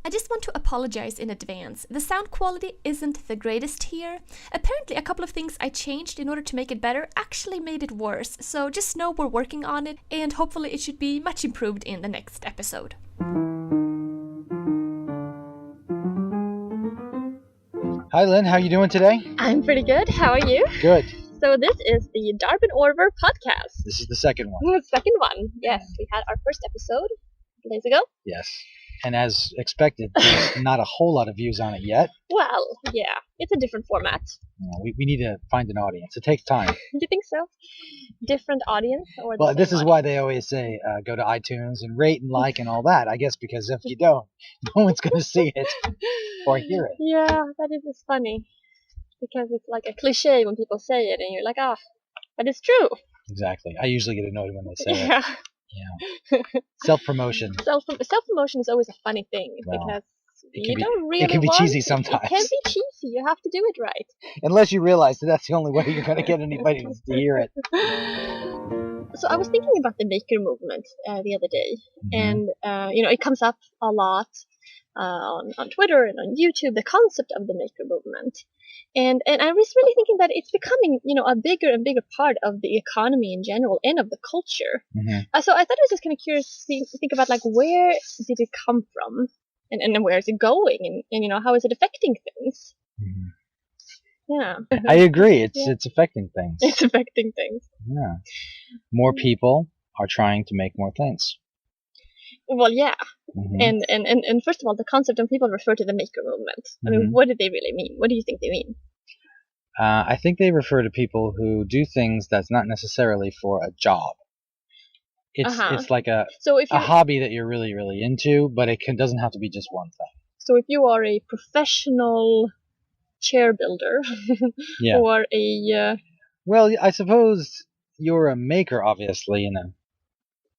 I just want to apologize in advance. The sound quality isn't the greatest here. Apparently, a couple of things I changed in order to make it better actually made it worse, so just know we're working on it, and hopefully it should be much improved in the next episode. Hi Lynn, how are you doing today? I'm pretty good. How are you? Good. So this is the Darwin Orver podcast. This is the second one. The second one. Yes, we had our first episode a few days ago. Yes. And as expected, there's not a whole lot of views on it yet. Well, yeah, it's a different format. We need to find an audience. It takes time. Do you think so? Different audience? Or Well, this is why they always say go to iTunes and rate and like and all that. I guess because if you don't, no one's going to see it or hear it. Yeah, that is just funny. Because it's like a cliche when people say it and you're like, but it's true. Exactly. I usually get annoyed when they say it. Yeah. Yeah. Self-promotion. Self-promotion is always a funny thing because you don't really it can be want cheesy to. sometimes. It can be cheesy. You have to do it right. Unless you realize that that's the only way you're going to get anybody to hear it. So I was thinking about the maker movement the other day, Mm-hmm. and it comes up a lot on Twitter and on YouTube, the concept of the maker movement. And I was really thinking that it's becoming, a bigger and bigger part of the economy in general and of the culture. Mm-hmm. So I thought I was just kind of curious to think about, like, where did it come from and where is it going and how is it affecting things? Mm-hmm. Yeah. I agree. It's Yeah. it's affecting things. It's affecting things. Yeah. More people are trying to make more things. Well, yeah. Mm-hmm. And first of all, the concept when people refer to the maker movement, I mean, Mhm. what do they really mean? What do you think they mean? I think they refer to people who do things that's not necessarily for a job. It's like a So if you hobby that you're really, really into, but doesn't have to be just one thing. if you are a professional chair builder Yeah. or a Well, I suppose you're a maker, obviously, in a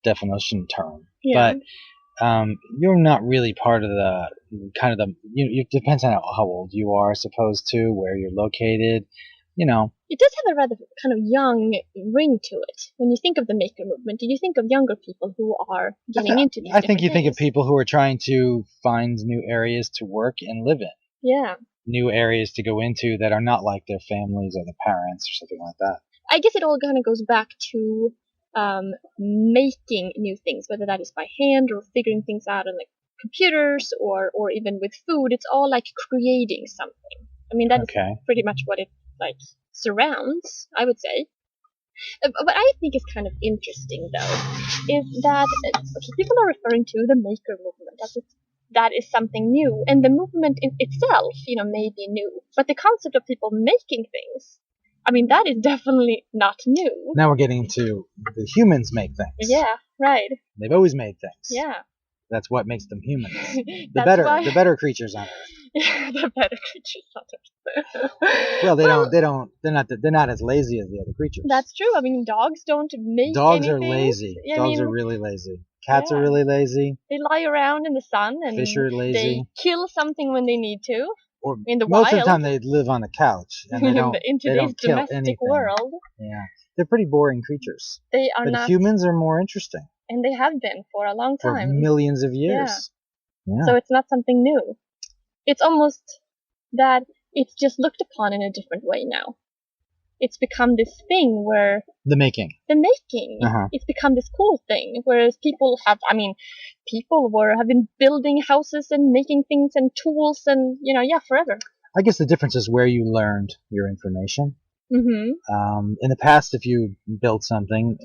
definition term. yeah. But you're not really part of the it depends on how old you are, I suppose, too, where you're located. It does have a rather kind of young ring to it. When you think of the maker movement, do you think of younger people who are getting into these I think you different think of things? people who are trying to find new areas to work and live in, Yeah. new areas to go into that are not like their families or their parents or something like that. I guess it all kind of goes back to making new things, whether that is by hand or figuring things out on like computers or even with food. It's all like creating something. I mean, that's Okay. pretty much what it like surrounds, I would say. What I think is kind of interesting, though, is that people are referring to the maker movement as if that is something new, and the movement in itself, may be new, but the concept of people making things, I mean, that is definitely not new. Now we're getting to the humans make things. Yeah, right. They've always made things. Yeah. That's what makes them humans. That's why- The better creatures on Earth. The better creatures on Earth. Well, they're not as lazy as the other creatures. That's true. I mean, dogs don't make Dogs are anything. lazy. I Dogs mean, are really lazy. Cats are yeah. really lazy. They lie around in the sun and Fish are lazy. they kill something when they need to. Or in the most of the wild. time they live on the couch and they don't. In they today's don't kill domestic anything. world, Yeah, they're pretty boring creatures. they are But not, humans are more interesting and they have been for a long for time. millions of years. Yeah. So it's not something new. It's almost that it's just looked upon in a different way now. It's become this thing where The making. the making, Uh-huh. it's become this cool thing. Whereas people have been building houses and making things and tools and, forever. I guess the difference is where you learned your information. Mm-hmm. In the past, if you built something,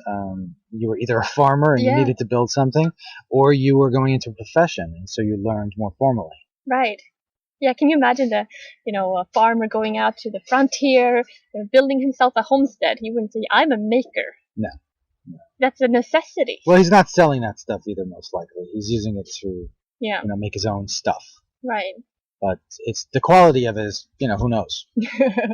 you were either a farmer and Yeah. you needed to build something, or you were going into a profession, and so you learned more formally. Right. Yeah, can you imagine a farmer going out to the frontier, building himself a homestead? He wouldn't say, I'm a maker. No. That's a necessity. Well, he's not selling that stuff either, most likely. He's using it to, Yeah, make his own stuff. right. But it's the quality of it is, who knows?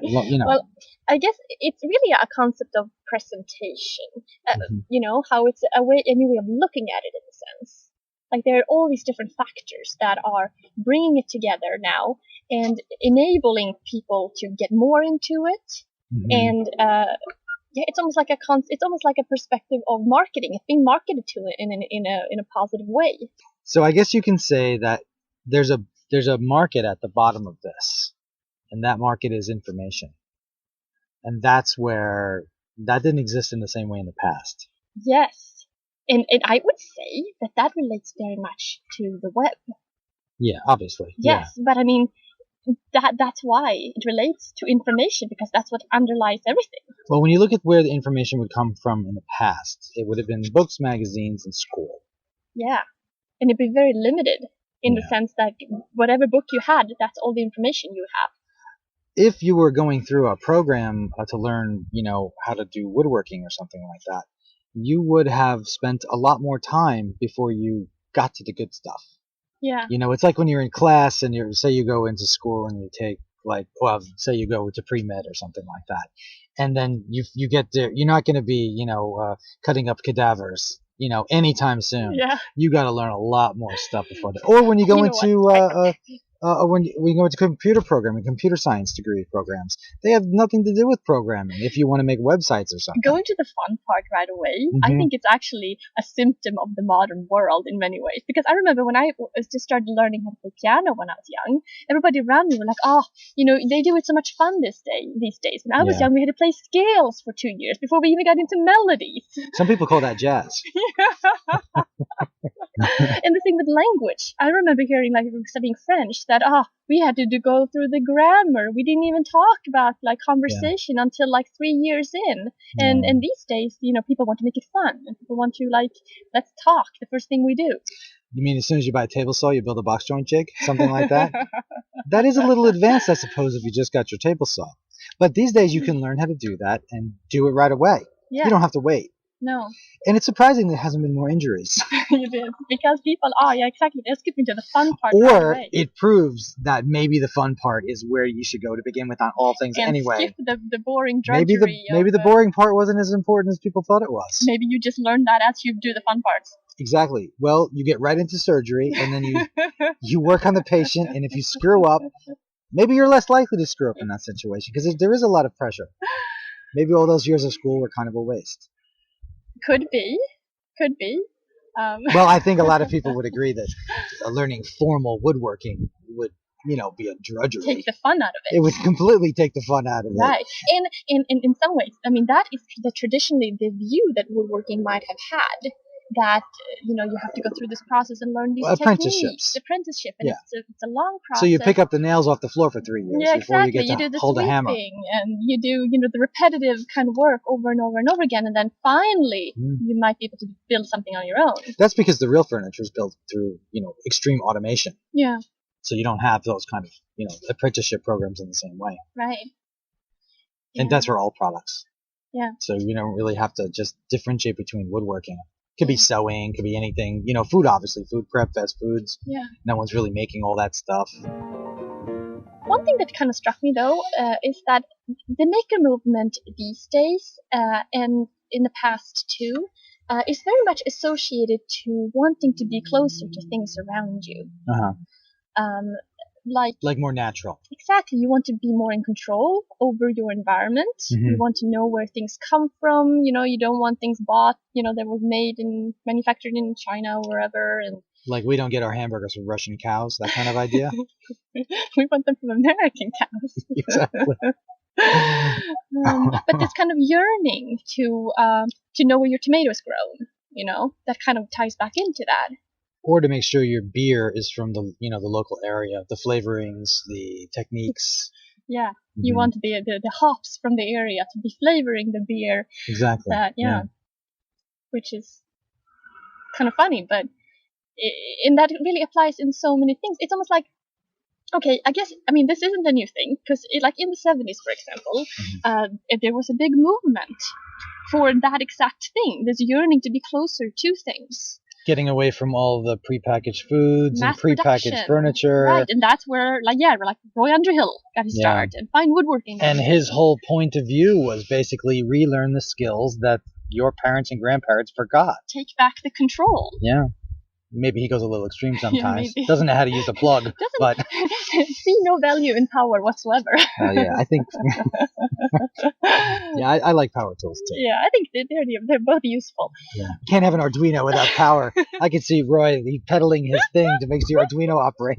Well, I guess it's really a concept of presentation. Mhm. How it's a new way of looking at it in a sense. Like there are all these different factors that are bringing it together now and enabling people to get more into it. Mhm. And it's almost like it's almost like a perspective of marketing. It's being marketed to it in a positive way. So I guess you can say that there's a market at the bottom of this, and that market is information. And that's where that didn't exist in the same way in the past. Yes. And I would say that relates very much to the web. Yeah, obviously. Yes, but I mean, that's why it relates to information, because that's what underlies everything. Well, when you look at where the information would come from in the past, it would have been books, magazines, and school. Yeah. And it'd be very limited in the sense that whatever book you had, that's all the information you have. If you were going through a program to learn, how to do woodworking or something like that, you would have spent a lot more time before you got to the good stuff. Yeah. It's like when you're in class and say you go into school and you take say you go to pre-med or something like that. And then you get there, you're not going to be, cutting up cadavers, anytime soon. Yeah. You got to learn a lot more stuff before that. Or when you go into when you go into computer programming, computer science degree programs, they have nothing to do with programming if you want to make websites or something. Going to the fun part right away, I think it's actually a symptom of the modern world in many ways. Because I remember when I just started learning how to play piano when I was young, everybody around me were like, oh, they do it so much fun these days. When I was young, we had to play scales for 2 years before we even got into melodies. Some people call that jazz. And the thing with language, I remember hearing, like, studying French, that we had to go through the grammar. We didn't even talk about like conversation until like 3 years in. And these days, people want to make it fun, and people want to let's talk. The first thing we do. You mean as soon as you buy a table saw, you build a box joint jig, something like that? That is a little advanced, I suppose, if you just got your table saw. But these days, you can learn how to do that and do it right away. Yeah. You don't have to wait. No. And it's surprising there hasn't been more injuries. It is, because people exactly. They're skipping to the fun part. Or right away. It proves that maybe the fun part is where you should go to begin with on all things and anyway. Skip the boring drudgery. Maybe the boring part wasn't as important as people thought it was. Maybe you just learn that as you do the fun parts. Exactly. Well, you get right into surgery, and then you work on the patient, and if you screw up, maybe you're less likely to screw up in that situation, because there is a lot of pressure. Maybe all those years of school were kind of a waste. Could be. Well, I think a lot of people would agree that learning formal woodworking would, be a drudgery. Take the fun out of it. It would completely take the fun out of it. Right. In some ways, I mean, that is traditionally the view that woodworking might have had. That you have to go through this process and learn these techniques. Apprenticeship, and it's a long process. So you pick up the nails off the floor for 3 years before you get to do the hold a hammer. And you do the repetitive kind of work over and over and over again, and then finally you might be able to build something on your own. That's because the real furniture is built through extreme automation. Yeah. So you don't have those kind of apprenticeship programs in the same way. Right. And that's for all products. Yeah. So you don't really have to just differentiate between woodworking. Could be sewing, could be anything. Food, obviously. Food prep, fast foods. Yeah. No one's really making all that stuff. One thing that kind of struck me, though, is that the maker movement these days, and in the past too, is very much associated to wanting to be closer to things around you. Like more natural. Exactly. You want to be more in control over your environment. You want to know where things come from. You don't want things bought, that were manufactured in China or wherever. And like we don't get our hamburgers from Russian cows, that kind of idea. We want them from American cows. Exactly. But this kind of yearning to know where your tomatoes grown, that kind of ties back into that. Or to make sure your beer is from the the local area, the flavorings, the techniques. Yeah, you want the hops from the area to be flavoring the beer. Exactly. Which is kind of funny, but that really applies in so many things. It's almost like, okay, I mean, this isn't a new thing, because like in the 70s, for example, there was a big movement for that exact thing, this yearning to be closer to things. Getting away from all the prepackaged foods and prepackaged furniture. Right, and that's where, Roy Underhill got his start, and fine woodworking. And his whole point of view was basically relearn the skills that your parents and grandparents forgot. Take back the control. Yeah. maybe he goes a little extreme Yeah, sometimes. maybe. Doesn't know how to use a plug, but see no value in power whatsoever. yeah, I think I like power tools too. Yeah, I think they're both useful. Yeah, can't have an Arduino without power. I could see Roy pedaling his thing to make the Arduino operate.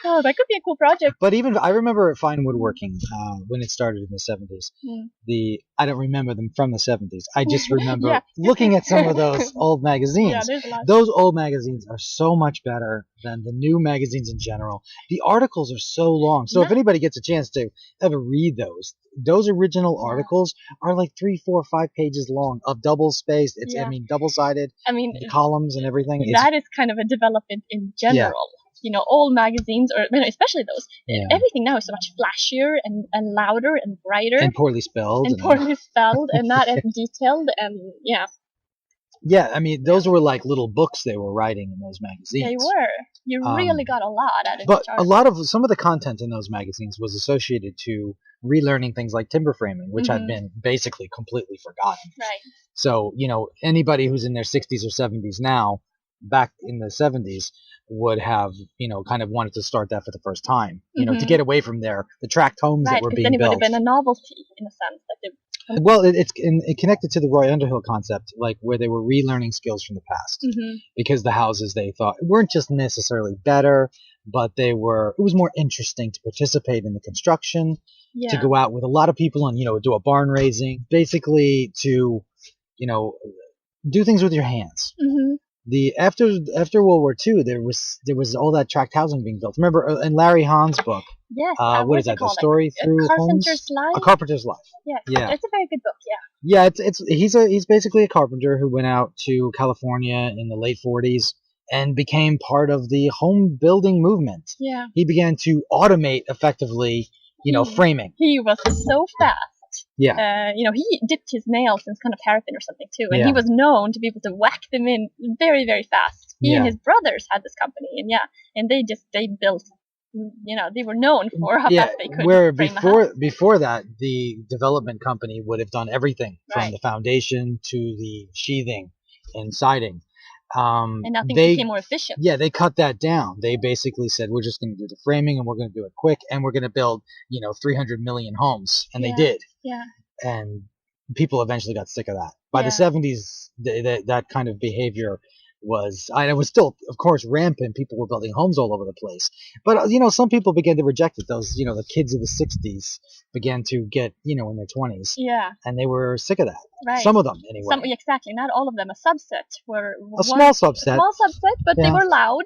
Oh, that could be a cool project. But even I remember fine woodworking when it started in the 70s. Mm. I don't remember them from the 70s. I just remember Yeah. looking at some of those old magazines. Yeah, there's a lot. Those old magazines are so much better than the new magazines in general. The articles are so long. So if anybody gets a chance to ever read those original articles are like 3, 4, 5 pages long of double spaced. It's double-sided. I mean, the columns and everything. That is kind of a development in general. You know, old magazines, or especially those, everything now is so much flashier and louder and brighter. And poorly spelled. And poorly spelled and not as detailed. And yeah, I mean, those were like little books they were writing in those magazines. They were. You really got a lot out of it. But some of the content in those magazines was associated to relearning things like timber framing, which had been basically completely forgotten. Right. So, anybody who's in their 60s or 70s now, back in the 70s, would have, kind of wanted to start that for the first time, to get away from the tract homes that were being built. Right, because then it would have been a novelty in a sense. Well, it connected to the Roy Underhill concept, like where they were relearning skills from the past, because the houses they thought weren't just necessarily better, but it was more interesting to participate in the construction, to go out with a lot of people and, do a barn raising, basically to, do things with your hands. After World War II, there was all that tract housing being built. Remember in Larry Hahn's book? Yes. What is that? The story through Carpenter's Homes? Life. A Carpenter's Life. Yes. Yeah. It's a very good book. Yeah. Yeah. He's basically a carpenter who went out to California in the late 40s and became part of the home building movement. Yeah. He began to automate effectively, framing. He was so fast. Yeah. He dipped his nails in kind of paraffin or something too, and he was known to be able to whack them in very, very fast. He and his brothers had this company, and they built. They were known for how fast they could. Where frame before that, the development company would have done everything from the foundation to the sheathing and siding. And now things became more efficient. Yeah, they cut that down. They basically said, we're just going to do the framing and we're going to do it quick and we're going to build, 300 million homes. And they did. Yeah. And people eventually got sick of that. By the 70s, that kind of behavior it was still, of course, rampant. People were building homes all over the place. But, some people began to reject it. Those, the kids of the 60s began to get, in their 20s. Yeah. And they were sick of that. Right. Some of them, anyway. Exactly. Not all of them. A subset were... small subset. But they were loud,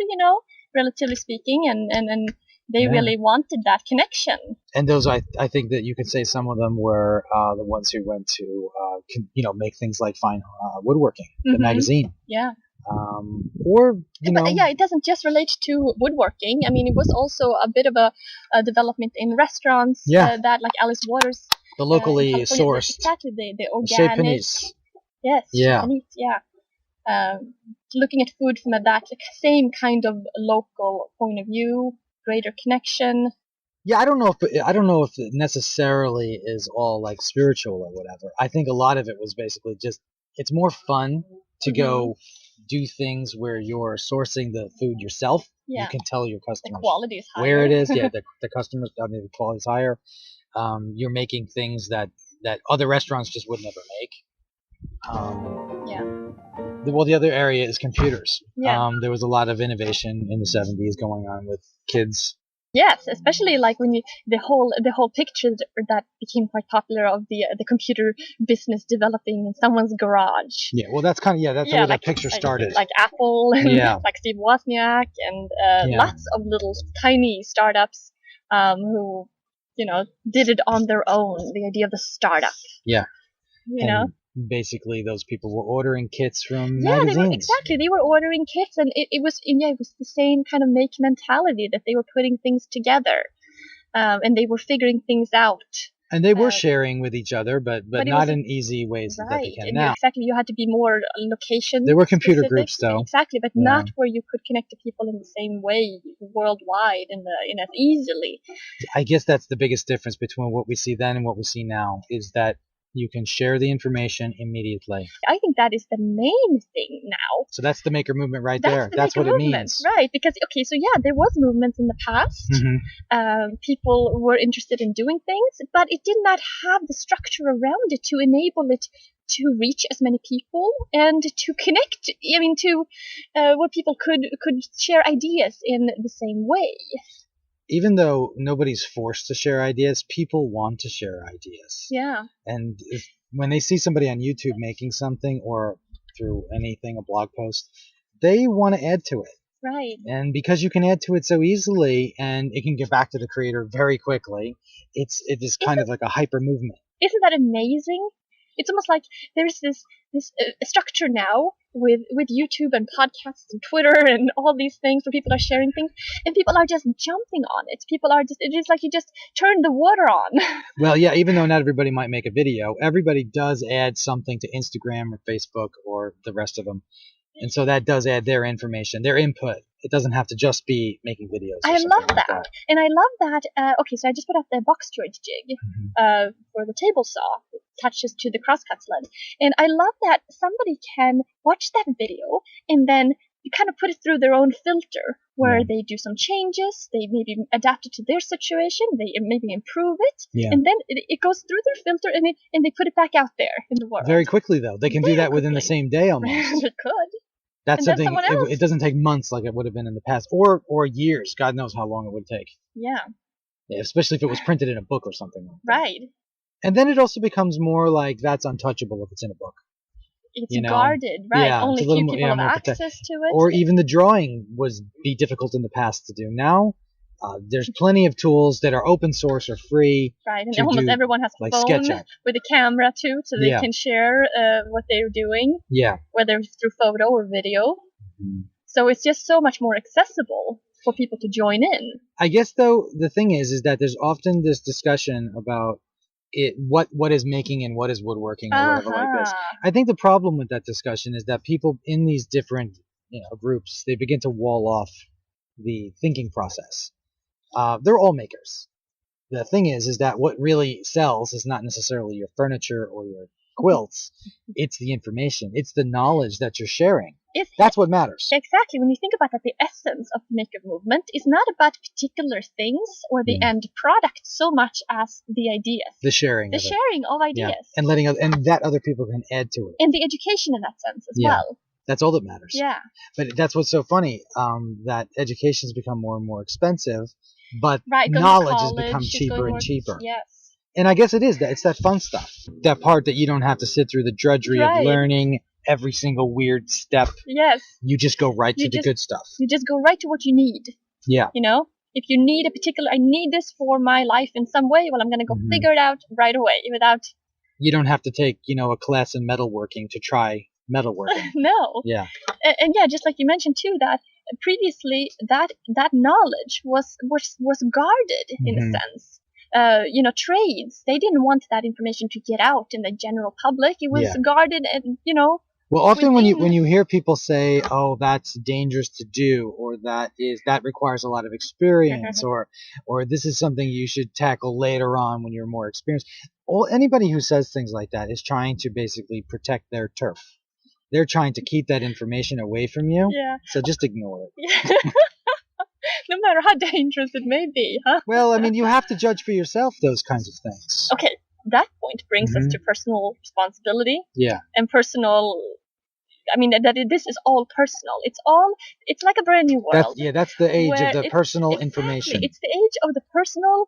relatively speaking. And they really wanted that connection. And those, I think that you could say some of them were the ones who went to, make things like fine woodworking, the magazine. Yeah. It doesn't just relate to woodworking. I mean, it was also a bit of a development in restaurants. That like Alice Waters. The locally sourced. Exactly, the organic. Yes. Yeah. Panisse, yeah. Looking at food from that same kind of local point of view, greater connection. Yeah, I don't know if it necessarily is all like spiritual or whatever. I think a lot of it was basically just it's more fun to go do things where you're sourcing the food yourself. Yeah. You can tell your customers the quality is higher. where it is. Yeah, the customers, the quality is higher. You're making things that other restaurants just would never make. The other area is computers. Yeah. There was a lot of innovation in the 70s going on with kids. Yes, especially like when the whole picture that became quite popular of the computer business developing in someone's garage. Yeah, well, that's kind of that's where that picture started. Like Apple, and like Steve Wozniak, and lots of little tiny startups who did it on their own. The idea of the startup. Yeah. You know. Basically, those people were ordering kits from magazines. They were ordering kits, and it was the same kind of make mentality that they were putting things together, and they were figuring things out. And they were sharing with each other, but not in easy ways that they can now. Exactly, you had to be more location. There were computer groups, though. Exactly, but not where you could connect to people in the same way worldwide and as easily. I guess that's the biggest difference between what we see then and what we see now is that You can share the information immediately. I think that is the main thing now. So that's the maker movement right That's there. the That's maker what movement, it means. right? Because so yeah, there was movements in the past. People were interested in doing things, but it did not have the structure around it to enable it to reach as many people and to connect. I mean, to where people could share ideas in the same way. Even though nobody's forced to share ideas, people want to share ideas. Yeah. And when they see somebody on YouTube making something or through anything, a blog post, they want to add to it. Right. And because you can add to it so easily and it can get back to the creator very quickly, it is kind of like a hyper movement. Isn't that amazing? It's almost like there's this structure now with YouTube and podcasts and Twitter and all these things where people are sharing things and people are just jumping on it. It is like you just turn the water on. Well, yeah, even though not everybody might make a video, everybody does add something to Instagram or Facebook or the rest of them. And so that does add their information, their input. It doesn't have to just be making videos. I love that. And I love that. Okay, so I just put up the box joint jig for the table saw. It attaches to the crosscut sled. And I love that somebody can watch that video and then kind of put it through their own filter where they do some changes. They maybe adapt it to their situation. They maybe improve it. Yeah. And then it goes through their filter and they put it back out there in the world. Very quickly, though. They can do that within the same day almost. They could. That's something, it doesn't take months like it would have been in the past, or years. God knows how long it would take. Yeah. Yeah, especially if it was printed in a book or something like that. Right. And then it also becomes more like that's untouchable if it's in a book. It's guarded, right? Yeah, only few people have access to it. Or even the drawing be difficult in the past to do. Now, there's plenty of tools that are open source or free. Right, and almost everyone has a phone with a camera too, so they can share what they're doing. Yeah. Whether it's through photo or video. Mm-hmm. So it's just so much more accessible for people to join in. I guess though the thing is that there's often this discussion about what is making and what is woodworking or whatever like this. I think the problem with that discussion is that people in these different groups, they begin to wall off the thinking process. They're all makers. The thing is that what really sells is not necessarily your furniture or your quilts. It's the information. It's the knowledge that you're sharing. That's what matters. Exactly. When you think about that, the essence of the maker movement is not about particular things or the end product so much as the ideas. The sharing. The sharing of ideas. Yeah. And that other people can add to it. And the education in that sense as well. That's all that matters. Yeah. But that's what's so funny, that education has become more and more expensive, but right, knowledge has become cheaper and cheaper. Yes. And I guess it's that fun stuff. That part that you don't have to sit through the drudgery of learning every single weird step. Yes. You just go right to the good stuff. You just go right to what you need. Yeah. If you need I need this for my life in some way, well, I'm going to go figure it out right away without... You don't have to take, a class in metalworking to try metalworking. No. Yeah. And just like you mentioned too, that previously that knowledge was guarded in a sense. Trades, they didn't want that information to get out in the general public. It was guarded and, Well, often when you hear people say, "Oh, that's dangerous to do," or that requires a lot of experience, or this is something you should tackle later on when you're more experienced. Anybody who says things like that is trying to basically protect their turf. They're trying to keep that information away from you. Yeah. So just ignore it. Yeah. No matter how dangerous it may be, huh? Well, I mean, you have to judge for yourself those kinds of things. Okay, that point brings us to personal responsibility. Yeah. And personal... I mean, this is all personal. It's like a brand new world. That's the age of the personal information. It's the age of the personal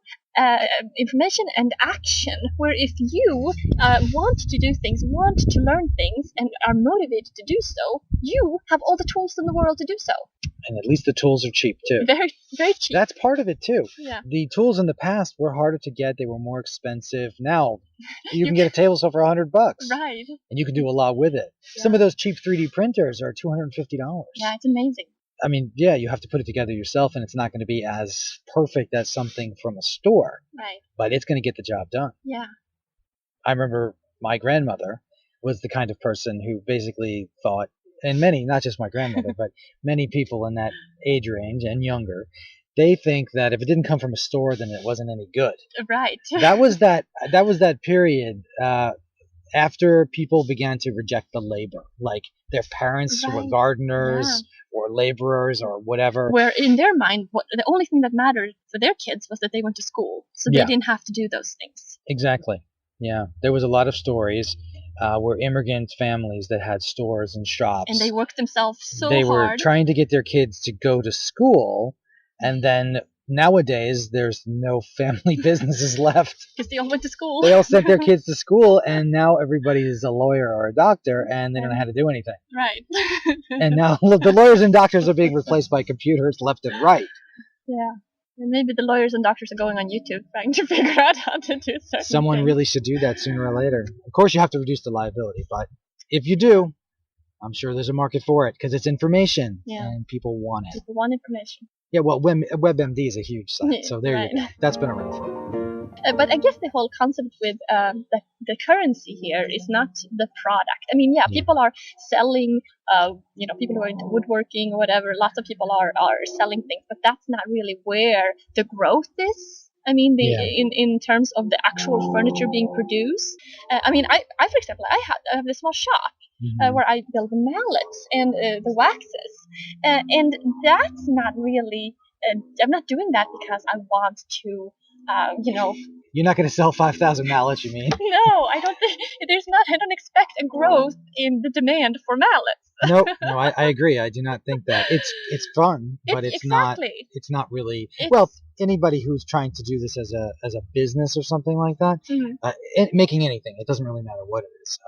information and action, where if you want to do things, want to learn things, and are motivated to do so, you have all the tools in the world to do so. And at least the tools are cheap, too. Very, very cheap. That's part of it, too. Yeah. The tools in the past were harder to get. They were more expensive. Now, you can get a table saw for $100. Right. And you can do a lot with it. Yeah. Some of those cheap 3D printers are $250. Yeah, it's amazing. I mean, you have to put it together yourself, and it's not going to be as perfect as something from a store. Right. But it's going to get the job done. Yeah. I remember my grandmother was the kind of person who basically thought, and many, not just my grandmother, but many people in that age range and younger, they think that if it didn't come from a store, then it wasn't any good. Right. That was that period after people began to reject the labor, like their parents were Right. gardeners or laborers or whatever. Where in their mind, the only thing that mattered for their kids was that they went to school, so they Yeah. didn't have to do those things. Exactly. Yeah. There was a lot of stories where immigrant families that had stores and shops. And they worked themselves so they were hard. trying to get their kids to go to school, and then nowadays there's no family businesses left. Because they all went to school. They all sent their kids to school, and now everybody is a lawyer or a doctor, and they don't know how to do anything. Right. And now the lawyers and doctors are being replaced by computers left and right. Yeah. And maybe the lawyers and doctors are going on YouTube trying to figure out how to do certain Someone things. really should do that sooner or later. Of course, you have to reduce the liability, but if you do, I'm sure there's a market for it because it's information, and people want it. People want information. Yeah, well, WebMD is a huge site, so there you go. That's been around for a while. But I guess the whole concept with the currency here is not the product. I mean, people are selling, people who are into woodworking or whatever, lots of people are selling things, but that's not really where the growth is. I mean, in terms of the actual furniture being produced. I mean, I for example, I have this small shop where I build the mallets and the waxes. And that's not really, I'm not doing that because I want to, You're not going to sell 5,000 mallets, you mean? No, I don't think, I don't expect a growth in the demand for mallets. No, I agree. I do not think that. It's fun, but it's not really, anybody who's trying to do this as a business or something like that, making anything, it doesn't really matter what it is.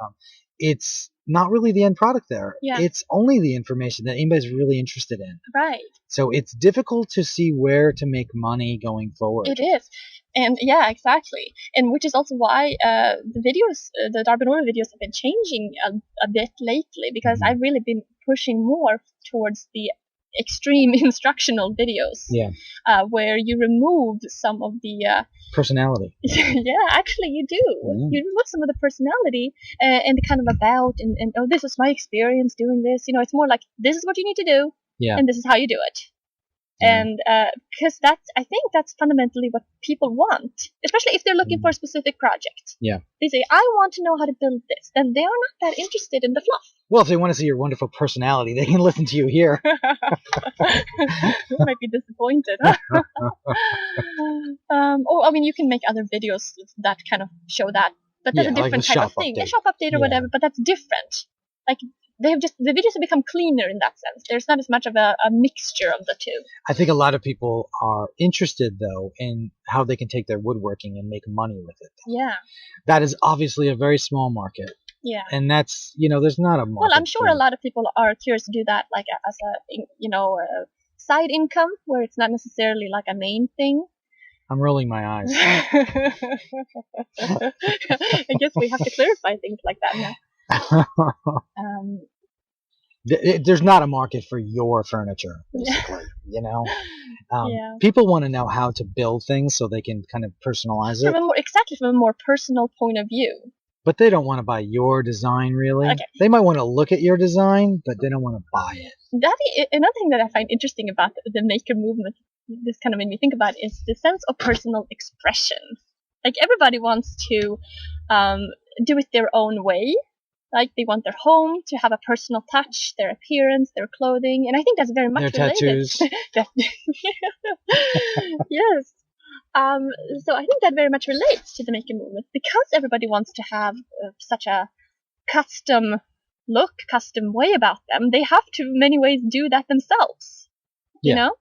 It's not really the end product there. Yeah. It's only the information that anybody's really interested in. Right. So it's difficult to see where to make money going forward. It is. And yeah, exactly. And which is also why the videos, the Darbonora videos have been changing a bit lately, because I've really been pushing more towards the extreme instructional videos. Yeah. Where you remove some of the personality. Yeah, actually you do. Yeah. You remove some of the personality and the kind of about and oh, this is my experience doing this. It's more like, this is what you need to do, and this is how you do it. Yeah. And because I think that's fundamentally what people want, especially if they're looking for a specific project. Yeah. They say, I want to know how to build this. Then they are not that interested in the fluff. Well, if they want to see your wonderful personality, they can listen to you here. You might be disappointed. Or, I mean, you can make other videos that kind of show that. But that's a different type of thing. A shop update or whatever, but that's different. Like, the videos have become cleaner in that sense. There's not as much of a mixture of the two. I think a lot of people are interested, though, in how they can take their woodworking and make money with it. Yeah. That is obviously a very small market. Yeah. And that's, there's not a market. Well, I'm sure a lot of people are curious to do that, like as a side income, where it's not necessarily like a main thing. I'm rolling my eyes. I guess we have to clarify things like that now. There's not a market for your furniture, basically. People want to know how to build things so they can kind of personalize it. From a more personal point of view. But they don't want to buy your design, really. Okay. They might want to look at your design, but they don't want to buy it. Another thing that I find interesting about the maker movement, this kind of made me think about, is the sense of personal expression. Like, everybody wants to do it their own way. Like, they want their home to have a personal touch, their appearance, their clothing, and I think that's very much their related. Tattoos. Yes. So I think that very much relates to the maker movement, because everybody wants to have such a custom look, custom way about them. They have to, in many ways, do that themselves. You know?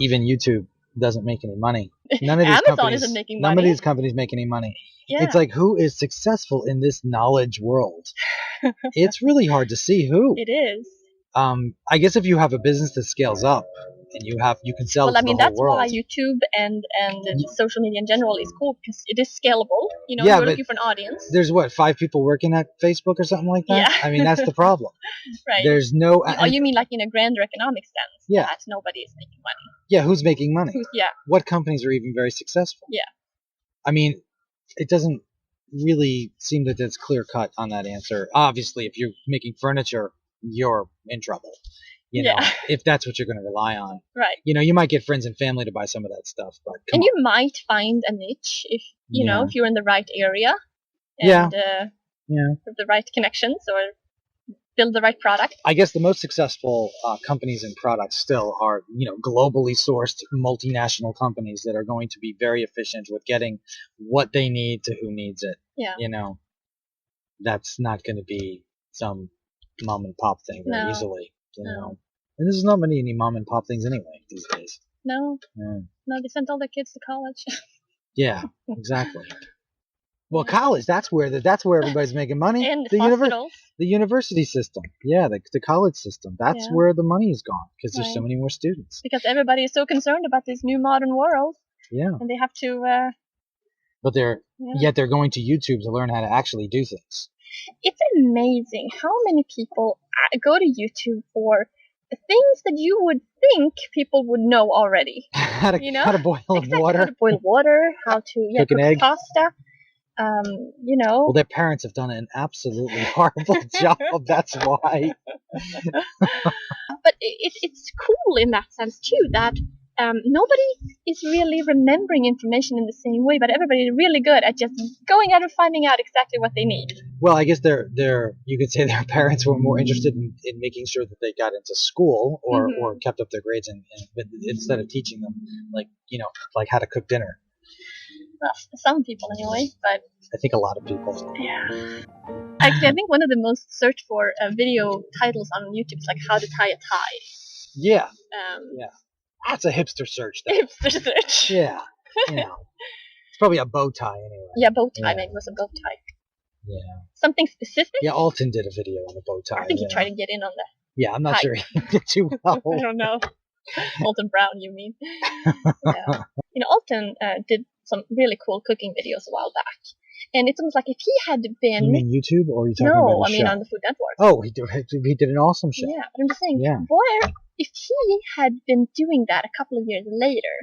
Even YouTube doesn't make any money. None of these Amazon isn't making money. None of these companies make any money. Yeah. It's like, who is successful in this knowledge world? It's really hard to see who. It is. I guess if you have a business that scales up and you can sell to the whole world. Well, I mean, that's why YouTube and social media in general is cool, because it is scalable. You're looking for an audience. There's 5 people working at Facebook or something like that? Yeah. I mean, that's the problem. Right. There's no... you mean like in a grander economic sense? Yeah. That nobody is making money. Yeah, who's making money? Yeah. What companies are even very successful? Yeah. I mean, it doesn't really seem that it's clear-cut on that answer. Obviously, if you're making furniture, you're in trouble. If that's what you're going to rely on. Right. You might get friends and family to buy some of that stuff, but you might find a niche if if you're in the right area. And, with the right connections or build the right product. I guess the most successful companies and products still are, globally sourced multinational companies that are going to be very efficient with getting what they need to who needs it. Yeah. That's not going to be some mom and pop thing very easily. No. And there's not many mom and pop things anyway these days. No. No, they sent all their kids to college. Yeah, exactly. Well, college, that's where everybody's making money. And the hospitals. The university system. Yeah, the college system. That's where the money is gone because there's so many more students. Because everybody is so concerned about this new modern world. Yeah. And they have to... But yet they're going to YouTube to learn how to actually do things. It's amazing how many people go to YouTube for things that you would think people would know already. How to boil water. How to boil water, how to cook an egg. Pasta. Well, their parents have done an absolutely horrible job. That's why. But it's cool in that sense too, that nobody is really remembering information in the same way, but everybody is really good at just going out and finding out exactly what they need. Well, I guess you could say their parents were more interested in making sure that they got into school or kept up their grades, instead of teaching them like how to cook dinner. Well, some people anyway, but I think a lot of people. Yeah. Actually, I think one of the most searched for video titles on YouTube is like how to tie a tie. Yeah. Yeah. That's a hipster search, though. Hipster search. Yeah. It's probably a bow tie anyway. Yeah, bow tie. Maybe it was a bow tie. Yeah. Something specific? Yeah, Alton did a video on a bow tie. I think he tried to get in on that. Yeah, I'm not sure he did too well. I don't know. Alton Brown, you mean? Yeah. Alton did some really cool cooking videos a while back. And it's almost like if he had been... You mean YouTube, or are you talking about No, his I mean show? on the Food Network. Oh, he did an awesome show. Yeah, but I'm just saying, if he had been doing that a couple of years later,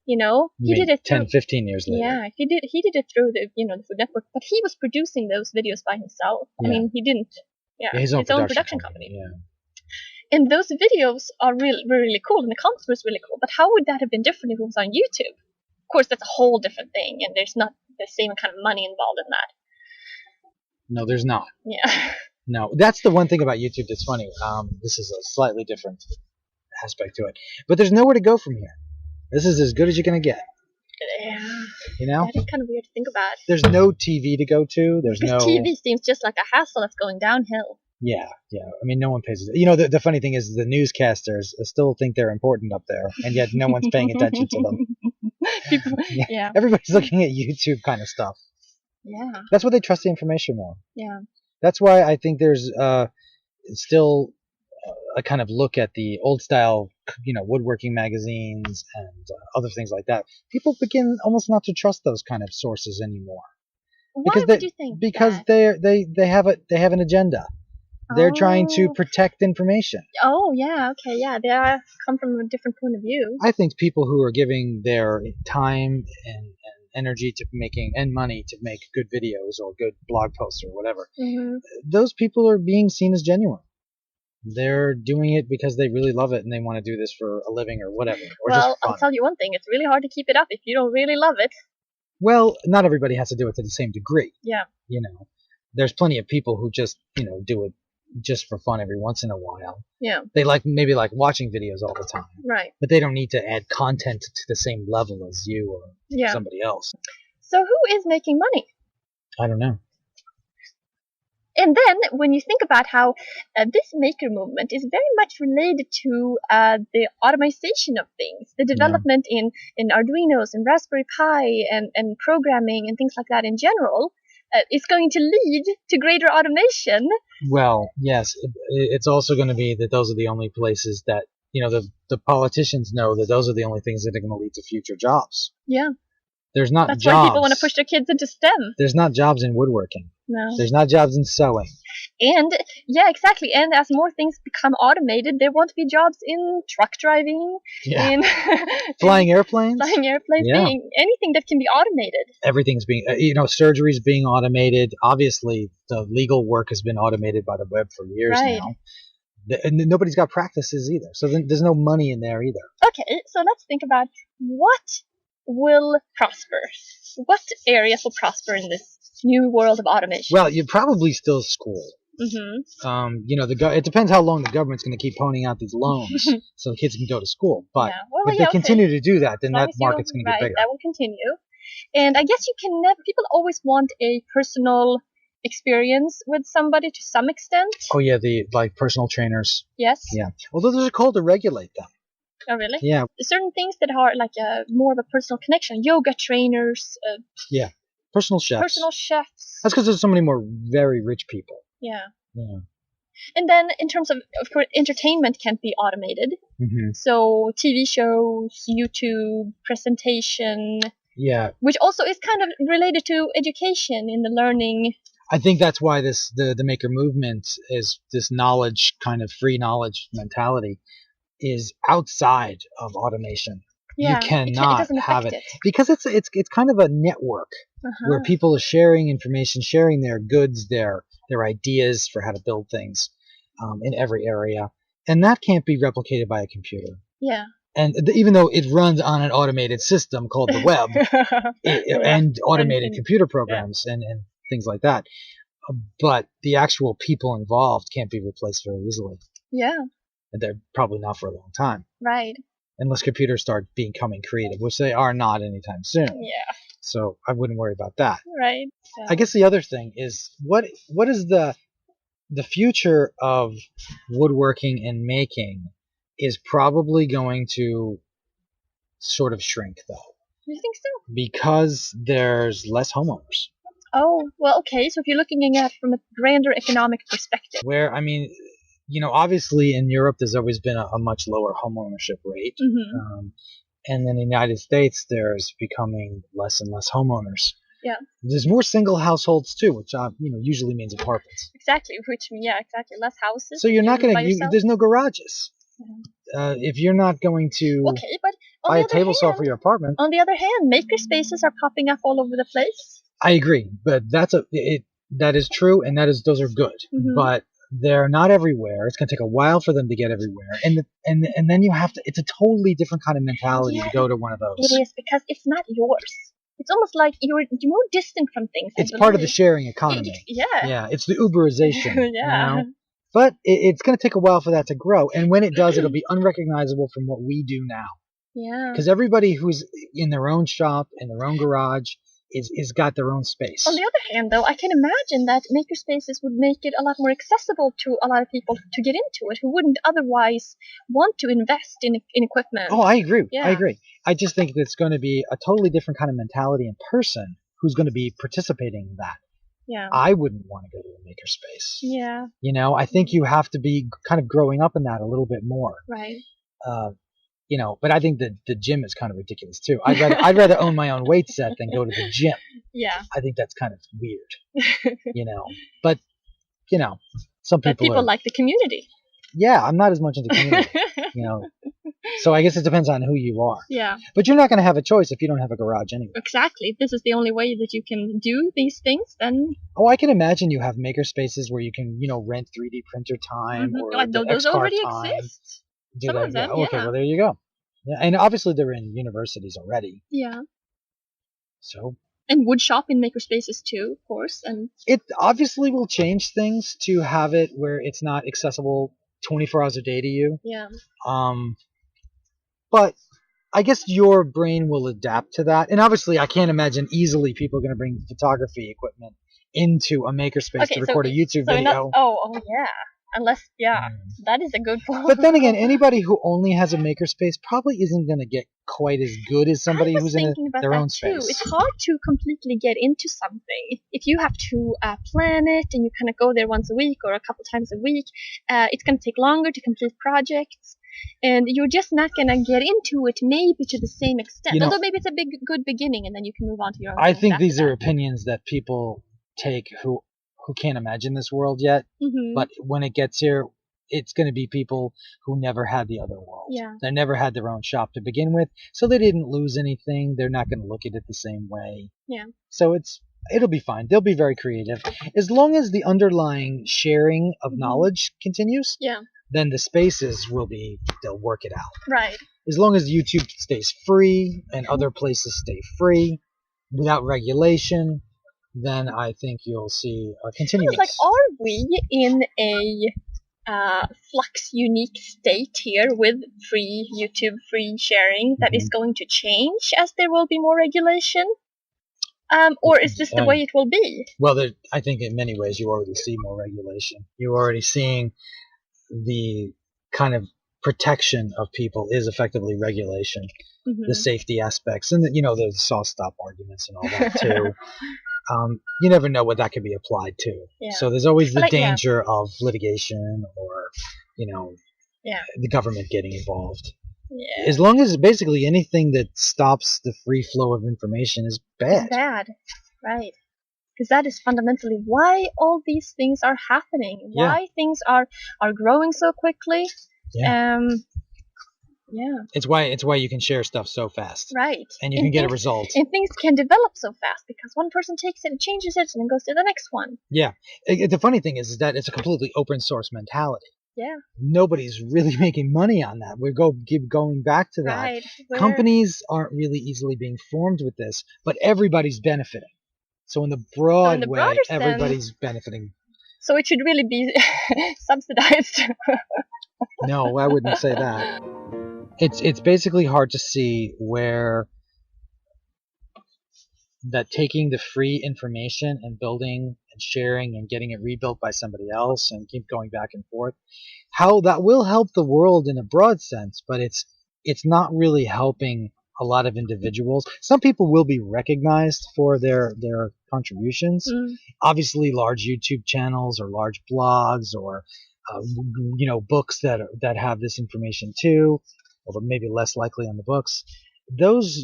he did it 10, 15 years later. Yeah, he did it through the the Food Network, but he was producing those videos by himself. Yeah. I mean, he didn't. Yeah, his own production company. Yeah. And those videos are really, really cool, and the concept was really cool. But how would that have been different if it was on YouTube? Of course, that's a whole different thing, and there's not the same kind of money involved in that. No, there's not. Yeah. No, that's the one thing about YouTube that's funny. This is a slightly different aspect to it, but there's nowhere to go from here. This is as good as you're gonna get. Yeah. That is kind of weird to think about. There's no TV to go to. There's no TV seems just like a hassle that's going downhill. Yeah. I mean, no one pays attention. The funny thing is the newscasters still think they're important up there, and yet no one's paying attention to them. Yeah. Everybody's looking at YouTube kind of stuff. Yeah. That's what they trust the information more. Yeah. That's why I think there's still a kind of look at the old style, woodworking magazines and other things like that. People begin almost not to trust those kind of sources anymore. Why would you think because that? they have an agenda. They're trying to protect information. Oh, yeah, okay, yeah. They come from a different point of view. I think people who are giving their time and energy to making and money to make good videos or good blog posts or whatever, those people are being seen as genuine. They're doing it because they really love it and they want to do this for a living or whatever. Or well, just fun. I'll tell you one thing. It's really hard to keep it up if you don't really love it. Well, not everybody has to do it to the same degree. Yeah. There's plenty of people who just, do it just for fun every once in a while. Yeah. They maybe like watching videos all the time. Right. But they don't need to add content to the same level as you or somebody else. So who is making money? I don't know. And then when you think about how this maker movement is very much related to the automation of things, the development in Arduinos and Raspberry Pi and programming and things like that in general, is going to lead to greater automation. Well, yes. It's also going to be that those are the only places that, the politicians know that those are the only things that are going to lead to future jobs. Yeah. There's not That's jobs. why people want to push their kids into STEM. There's not jobs in woodworking. No. There's not jobs in sewing. And, yeah, exactly. And as more things become automated, there won't be jobs in truck driving, in flying airplanes, anything that can be automated. Everything's being, surgery's being automated. Obviously, the legal work has been automated by the web for years now. And nobody's got practices either. So there's no money in there either. Okay, so let's think about what will prosper. What areas will prosper in this new world of automation? Well, you'd probably still school. Mm-hmm. It depends how long the government's going to keep ponying out these loans so the kids can go to school. But Yeah. Well, if they continue to do that, then As long that as you- market's going to get right, bigger. that will continue. And I guess you can never. People always want a personal experience with somebody to some extent. Oh yeah, the like personal trainers. Yes. Yeah. Although there's a call to regulate them. Oh, really? Yeah. Certain things that are like more of a personal connection. Yoga trainers. Yeah. Personal chefs. Personal chefs. That's because there's so many more very rich people. Yeah. Yeah. And then in terms of course, entertainment can't be automated. Mm-hmm. So TV shows, YouTube, presentation. Yeah. Which also is kind of related to education in the learning. I think that's why the maker movement is this knowledge, kind of free knowledge mentality, is outside of automation. Yeah, You cannot it doesn't have affect it because it's kind of a network where people are sharing information, sharing their goods, their ideas for how to build things in every area, and that can't be replicated by a computer. Yeah. And even though it runs on an automated system called the web and automated computer programs and things like that, but the actual people involved can't be replaced very easily. Yeah. And they're probably not for a long time. Right. Unless computers start becoming creative, which they are not anytime soon. Yeah. So I wouldn't worry about that. Right. So. I guess the other thing is what is the future of woodworking and making is probably going to sort of shrink, though. You think so? Because there's less homeowners. Oh, well, okay. So if you're looking at it from a grander economic perspective. Where, I mean, obviously in Europe there's always been a much lower homeownership rate. Mm-hmm. And in the United States there's becoming less and less homeowners. Yeah. There's more single households too, which usually means apartments. Exactly, exactly. Less houses. So you're not going to, there's no garages. Yeah. If you're not going to okay, but buy a table saw for your apartment. On the other hand, maker spaces are popping up all over the place. I agree, but that is true, and those are good. Mm-hmm. But they're not everywhere. It's going to take a while for them to get everywhere, and then you have to. It's a totally different kind of mentality to go to one of those. It is because it's not yours. It's almost like you're more distant from things. It's part of the sharing economy. Yeah. It's the Uberization. Yeah. But it's going to take a while for that to grow, and when it does, it'll be unrecognizable from what we do now. Yeah. Because everybody who's in their own shop, in their own garage, is got their own space. On the other hand, though, I can imagine that makerspaces would make it a lot more accessible to a lot of people to get into it who wouldn't otherwise want to invest in equipment. Oh, I agree. Yeah. I agree. I just think it's going to be a totally different kind of mentality in person who's going to be participating in that. Yeah. I wouldn't want to go to a makerspace. Yeah. I think you have to be kind of growing up in that a little bit more. Right. But I think that the gym is kind of ridiculous too. I'd rather own my own weight set than go to the gym. Yeah. I think that's kind of weird. But some people like the community. Yeah, I'm not as much into community. So I guess it depends on who you are. Yeah. But you're not going to have a choice if you don't have a garage anyway. Exactly. If this is the only way that you can do these things, then... Oh, I can imagine you have maker spaces where you can, rent 3D printer time or those already exist. Some of them, yeah. Okay, well, there you go. Yeah, and obviously they're in universities already. Yeah. So... And woodshop in makerspaces too, of course. And it obviously will change things to have it where it's not accessible 24 hours a day to you. Yeah. But I guess your brain will adapt to that. And obviously, I can't imagine easily people are going to bring photography equipment into a makerspace to record a YouTube video. Oh, yeah. Unless, that is a good point. But then again, anybody who only has a makerspace probably isn't going to get quite as good as somebody who's in their own space. It's hard to completely get into something. If you have to plan it and you kind of go there once a week or a couple times a week, it's going to take longer to complete projects. And you're just not going to get into it maybe to the same extent. Although maybe it's a good beginning and then you can move on to your own. I think these are opinions that people take who can't imagine this world yet. Mm-hmm. But when it gets here, it's going to be people who never had the other world. Yeah. They never had their own shop to begin with, so they didn't lose anything. They're not going to look at it the same way. Yeah. So it'll be fine. They'll be very creative. As long as the underlying sharing of knowledge continues, then the spaces they'll work it out. Right. As long as YouTube stays free and other places stay free without regulation, then I think you'll see a It's continuance. like, are we in a flux unique state here with free YouTube, free sharing that is going to change as there will be more regulation? Or is this the way it will be? Well, I think in many ways you already see more regulation. You're already seeing the kind of protection of people is effectively regulation. The safety aspects, and the saw stop arguments and all that too. You never know what that could be applied to. Yeah. So there's always the danger of litigation or, the government getting involved. Yeah. As long as basically anything that stops the free flow of information is bad. It's bad, right? Because that is fundamentally why all these things are happening. Why things are growing so quickly. Yeah. Yeah. It's why you can share stuff so fast. Right. And you can get a result. And things can develop so fast because one person takes it and changes it and then goes to the next one. Yeah. The funny thing is that it's a completely open source mentality. Yeah. Nobody's really making money on that. Keep going back to that. Right. Companies aren't really easily being formed with this, but everybody's benefiting. So in the broad way, everybody's benefiting. So it should really be subsidized. No, I wouldn't say that. It's basically hard to see where that taking the free information and building and sharing and getting it rebuilt by somebody else and keep going back and forth, how that will help the world in a broad sense, but it's not really helping a lot of individuals. Some people will be recognized for their contributions. Obviously, large YouTube channels or large blogs or books that have this information too, although maybe less likely on the books.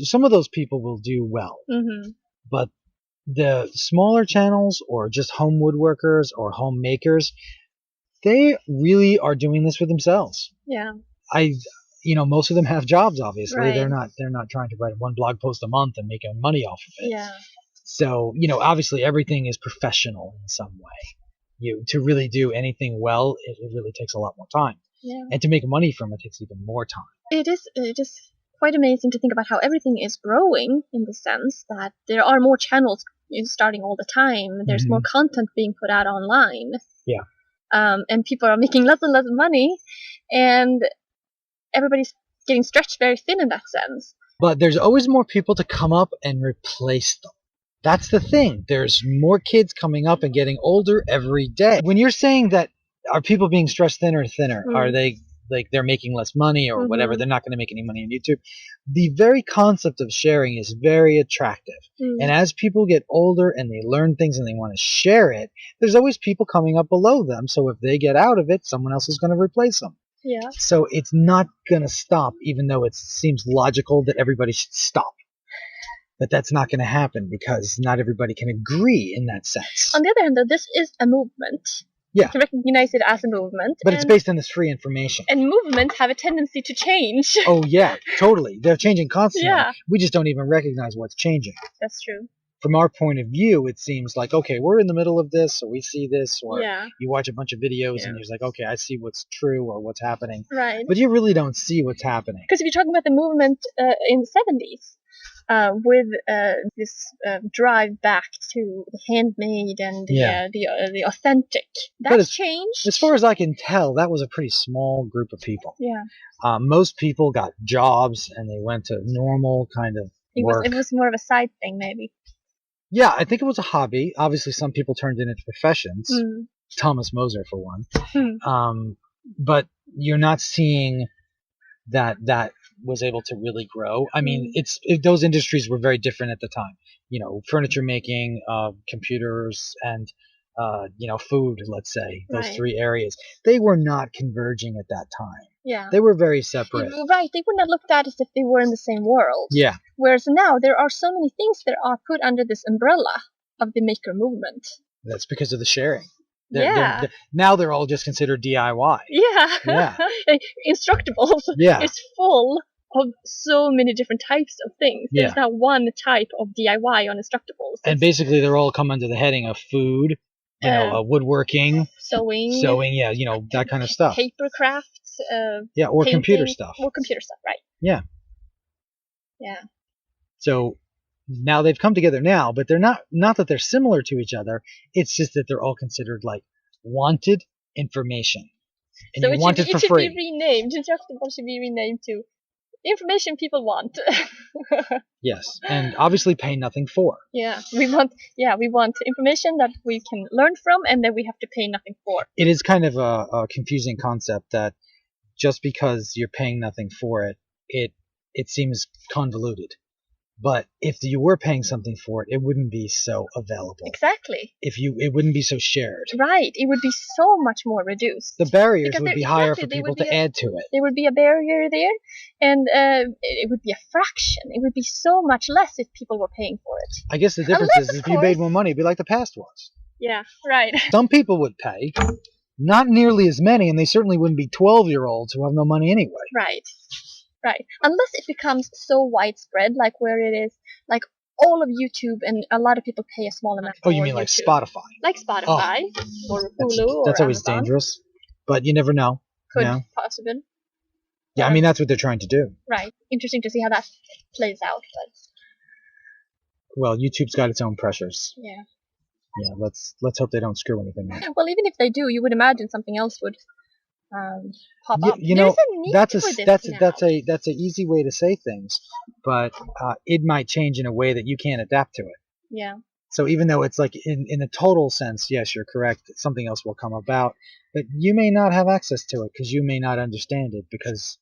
Some of those people will do well. But the smaller channels or just home woodworkers or homemakers, they really are doing this for themselves. Yeah. Most of them have jobs, obviously. Right. They're not trying to write one blog post a month and making money off of it. Yeah. So, obviously everything is professional in some way. To really do anything well, it really takes a lot more time. Yeah. And to make money from it takes even more time. It is quite amazing to think about how everything is growing in the sense that there are more channels starting all the time. There's more content being put out online. Yeah. And people are making lots and lots of money, and everybody's getting stretched very thin in that sense. But there's always more people to come up and replace them. That's the thing. There's more kids coming up and getting older every day. When you're saying that, are people being stretched thinner and thinner? Are they they're making less money or whatever? They're not going to make any money on YouTube. The very concept of sharing is very attractive. And as people get older and they learn things and they want to share it, there's always people coming up below them. So if they get out of it, someone else is going to replace them. Yeah. So it's not going to stop, even though it seems logical that everybody should stop. But that's not going to happen because not everybody can agree in that sense. On the other hand, though, this is a movement. Yeah. To recognize it as a movement. But it's based on this free information. And movements have a tendency to change. Oh, yeah, totally. They're changing constantly. Yeah. We just don't even recognize what's changing. That's true. From our point of view, it seems like, okay, we're in the middle of this, or we see this, or Yeah. you watch a bunch of videos and you're like, okay, I see what's true or what's happening. Right. But you really don't see what's happening. Because if you're talking about the movement in the 70s, with this drive back to the handmade and the authentic, that's changed. As far as I can tell, that was a pretty small group of people. Yeah. Most people got jobs and they went to normal kind of work. It was more of a side thing, maybe. Yeah, I think it was a hobby. Obviously, some people turned it into professions. Thomas Moser, for one. But you're not seeing that was able to really grow. I mean, those industries were very different at the time. Furniture making, computers, and food. Let's say those three areas. They were not converging at that time. Yeah. They were very separate. Right. They were not looked at as if they were in the same world. Yeah. Whereas now there are so many things that are put under this umbrella of the maker movement. That's because of the sharing. Now they're all just considered DIY. Yeah. Yeah. Instructables. Yeah. It's full of so many different types of things. There's not one type of DIY on Instructables. And basically they're all come under the heading of food, woodworking, sewing, yeah, that kind of stuff. Paper crafts. Or painting, computer stuff. Or computer stuff, right. Yeah. Yeah. So Now they've come together now, but they're not that they're similar to each other. It's just that they're all considered like wanted information. And So you want it for free. It should be renamed. Intractable should be renamed to information people want. Yes, and obviously pay nothing for. Yeah, we want information that we can learn from and that we have to pay nothing for. It is kind of a confusing concept that just because you're paying nothing for it, it seems convoluted. But if you were paying something for it, it wouldn't be so available. Exactly. It wouldn't be so shared. Right. It would be so much more reduced. The barriers would be higher for people to add to it. There would be a barrier there, and it would be a fraction. It would be so much less if people were paying for it. I guess the difference is if you made more money, it'd be like the past was. Yeah, right. Some people would pay, not nearly as many, and they certainly wouldn't be 12-year-olds who have no money anyway. Right. Right. Unless it becomes so widespread, like where it is, like all of YouTube, and a lot of people pay a small amount. Oh, you mean like Spotify? Like Spotify or Hulu That's or always Amazon. Dangerous, but you never know. Could possibly. Yeah, I mean that's what they're trying to do. Right. Interesting to see how that plays out, but. Well, YouTube's got its own pressures. Yeah. Yeah. Let's hope they don't screw anything up. Well, even if they do, you would imagine something else would pop up. You know, that's a a easy way to say things, but it might change in a way that you can't adapt to it. Yeah. So even though it's like in a total sense, yes, you're correct, something else will come about, but you may not have access to it because you may not understand it because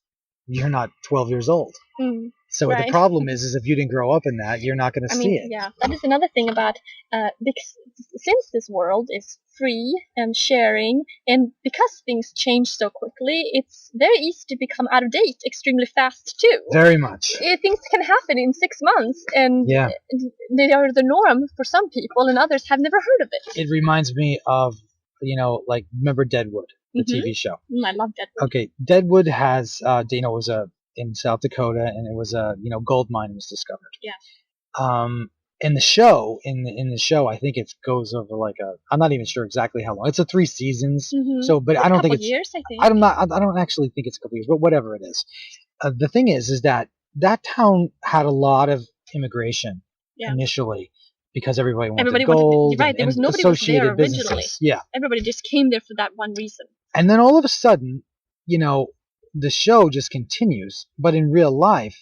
you're not 12 years old. Mm. So the problem is if you didn't grow up in that, you're not going to see it. Yeah, that is another thing about since this world is free and sharing, and because things change so quickly, it's very easy to become out of date extremely fast too. Very much. Things can happen in 6 months, and they are the norm for some people, and others have never heard of it. It reminds me of, like, remember Deadwood, the TV show? I love Deadwood. Okay, Deadwood has, was in South Dakota, and it was a gold mine was discovered. Yeah. In the show, I think it goes over like I'm not even sure exactly how long. It's a 3 seasons. So, but I don't think it's years. I think. I don't actually think it's a couple years, but whatever it is. The thing is that town had a lot of immigration initially because everybody wanted gold. Right, there was nobody was there originally. Businesses. Yeah. Everybody just came there for that one reason. And then all of a sudden, the show just continues, but in real life,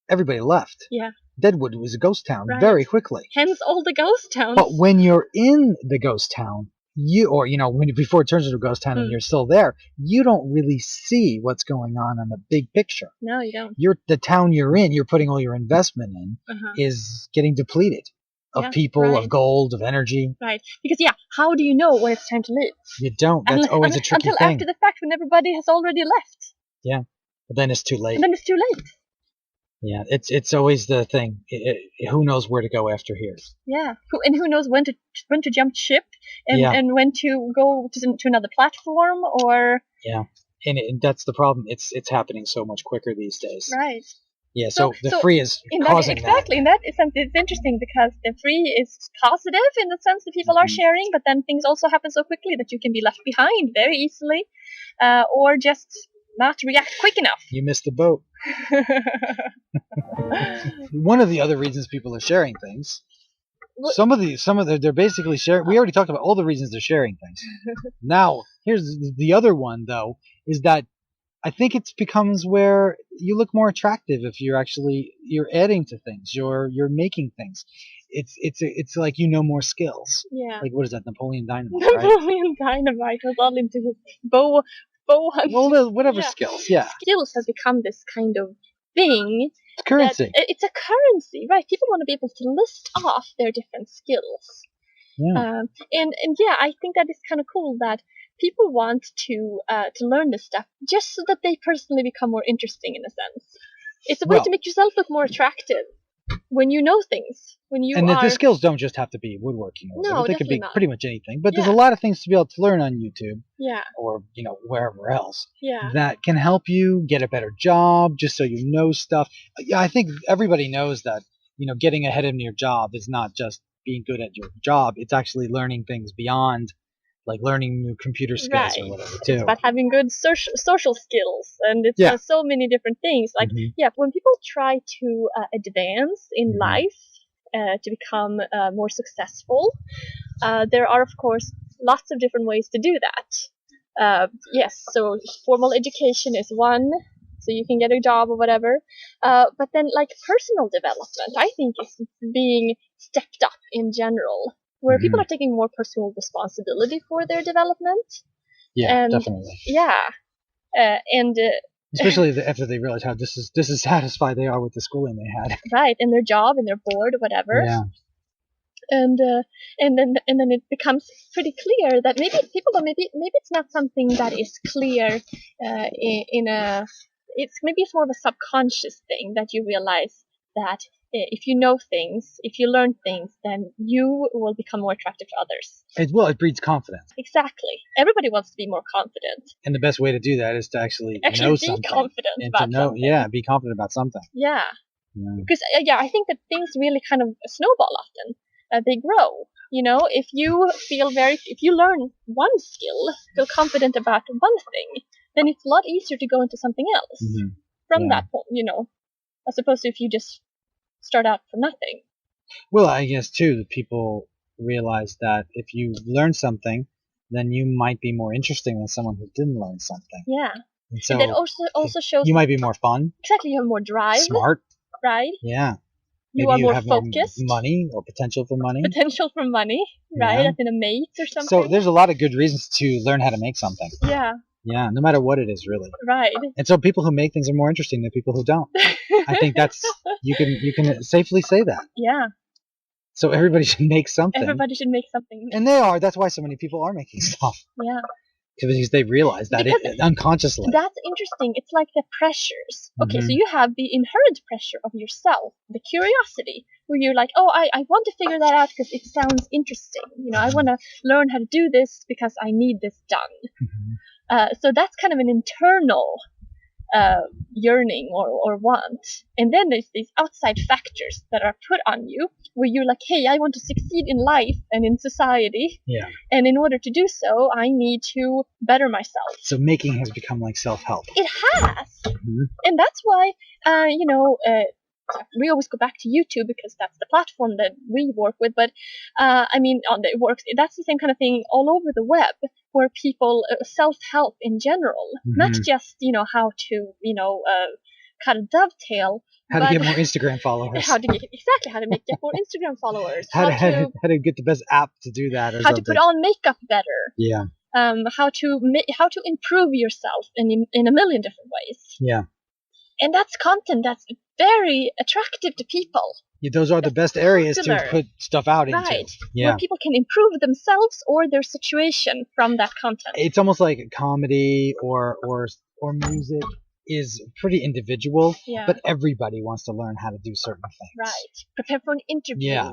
everybody left. Yeah. Deadwood was a ghost town very quickly. Hence all the ghost towns. But when you're in the ghost town, before it turns into a ghost town and you're still there, you don't really see what's going on the big picture. No, you don't. The town you're in, you're putting all your investment in, is getting depleted of people, of gold, of energy. Right. Because, how do you know when it's time to leave? You don't. That's always a tricky until thing. After the fact, when everybody has already left. Yeah. But then it's too late. Yeah, it's always the thing. Who knows where to go after here? Yeah, who knows when to jump ship and when to go to another platform or. Yeah, and that's the problem. It's happening so much quicker these days. Right. Yeah, so the free is causing exactly. In that sense, it's interesting because the free is positive in the sense that people are sharing, but then things also happen so quickly that you can be left behind very easily, or just not react quick enough. You missed the boat. One of the other reasons people are sharing things. Some of they're basically sharing. We already talked about all the reasons they're sharing things. Now, here's the other one though, is that I think it becomes where you look more attractive if you're adding to things, you're making things. It's like more skills. Yeah. Like what is that, Napoleon Dynamite? Right? Napoleon Dynamite was all into his bow hunting. Well, whatever skills. Yeah. Skills has become this kind of thing. Currency. It's a currency, right? People want to be able to list off their different skills. Yeah. And I think that is kind of cool that people want to learn this stuff just so that they personally become more interesting in a sense. It's a way to make yourself look more attractive when you know things. The skills don't just have to be woodworking. They could be pretty much anything. But there's a lot of things to be able to learn on YouTube. Yeah. Or wherever else. Yeah. That can help you get a better job, just so you know stuff. Yeah, I think everybody knows that getting ahead in your job is not just being good at your job. It's actually learning things beyond, like learning new computer skills or whatever too. It's about having good social skills, and it's so many different things. Like when people try to advance in life, to become more successful. There are, of course, lots of different ways to do that. Yes, so formal education is one, so you can get a job or whatever. But then, like, personal development, I think is being stepped up in general, where people are taking more personal responsibility for their development. Yeah, And, definitely. Yeah. Especially after they realize how dissatisfied they are with the schooling they had. Right, in their job, and their board, whatever. Yeah. And then it becomes pretty clear that maybe it's not something that is clear it's more of a subconscious thing, that you realize that if you know things, if you learn things, then you will become more attractive to others. It breeds confidence. Exactly. Everybody wants to be more confident. And the best way to do that is to actually know be something. confident And about to know, something. yeah, be confident about something. Yeah. Yeah. Because I think that things really kind of snowball often. They grow. You know, if you learn one skill, feel confident about one thing, then it's a lot easier to go into something else from that point. You know, as opposed to if you just start out from nothing. Well, I guess too, people realize that if you learn something, then you might be more interesting than someone who didn't learn something. Yeah. And so And that also shows you might be more fun. Exactly, you have more drive. Smart. Right. Yeah. You Maybe are more have focused. More money or potential for money. Potential for money, right? Yeah. As in a mate or something. So there's a lot of good reasons to learn how to make something. Yeah. Yeah, no matter what it is, really. Right. And so people who make things are more interesting than people who don't. I think that's you can safely say that. Yeah. So everybody should make something. Everybody should make something. And they are. That's why so many people are making stuff. Yeah. Because they realize that unconsciously. That's interesting. It's like the pressures. Okay, so you have the inherent pressure of yourself, the curiosity, where you're like, oh, I want to figure that out because it sounds interesting. You know, I want to learn how to do this because I need this done. So that's kind of an internal yearning or want. And then there's these outside factors that are put on you, where you're like, hey, I want to succeed in life and in society. Yeah. And in order to do so, I need to better myself. So making has become like self-help. It has. And that's why, we always go back to YouTube because that's the platform that we work with. But that's the same kind of thing all over the web, where people self-help in general, not just how to kind of dovetail. How to get more Instagram followers. How to get more Instagram followers. How to get the best app to do that. Or how something. To put on makeup better. Yeah. How to improve yourself in a million different ways. Yeah. And that's content that's very attractive to people. Yeah, those are the best areas to put stuff out into. Right. Yeah. Where people can improve themselves or their situation from that content. It's almost like comedy or music is pretty individual, but everybody wants to learn how to do certain things. Right. Prepare for an interview. Yeah.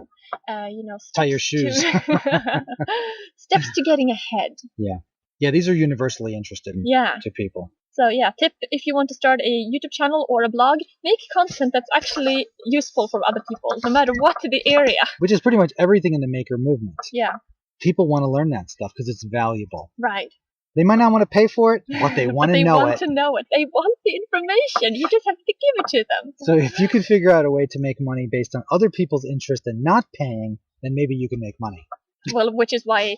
Tie your shoes. Steps to getting ahead. Yeah. Yeah, these are universally interested to people. So tip, if you want to start a YouTube channel or a blog, make content that's actually useful for other people, no matter what the area. Which is pretty much everything in the maker movement. Yeah. People want to learn that stuff because it's valuable. Right. They might not want to pay for it, but they want to know it. They want to know it. They want the information. You just have to give it to them. So if you can figure out a way to make money based on other people's interest and not paying, then maybe you can make money. Well, which is why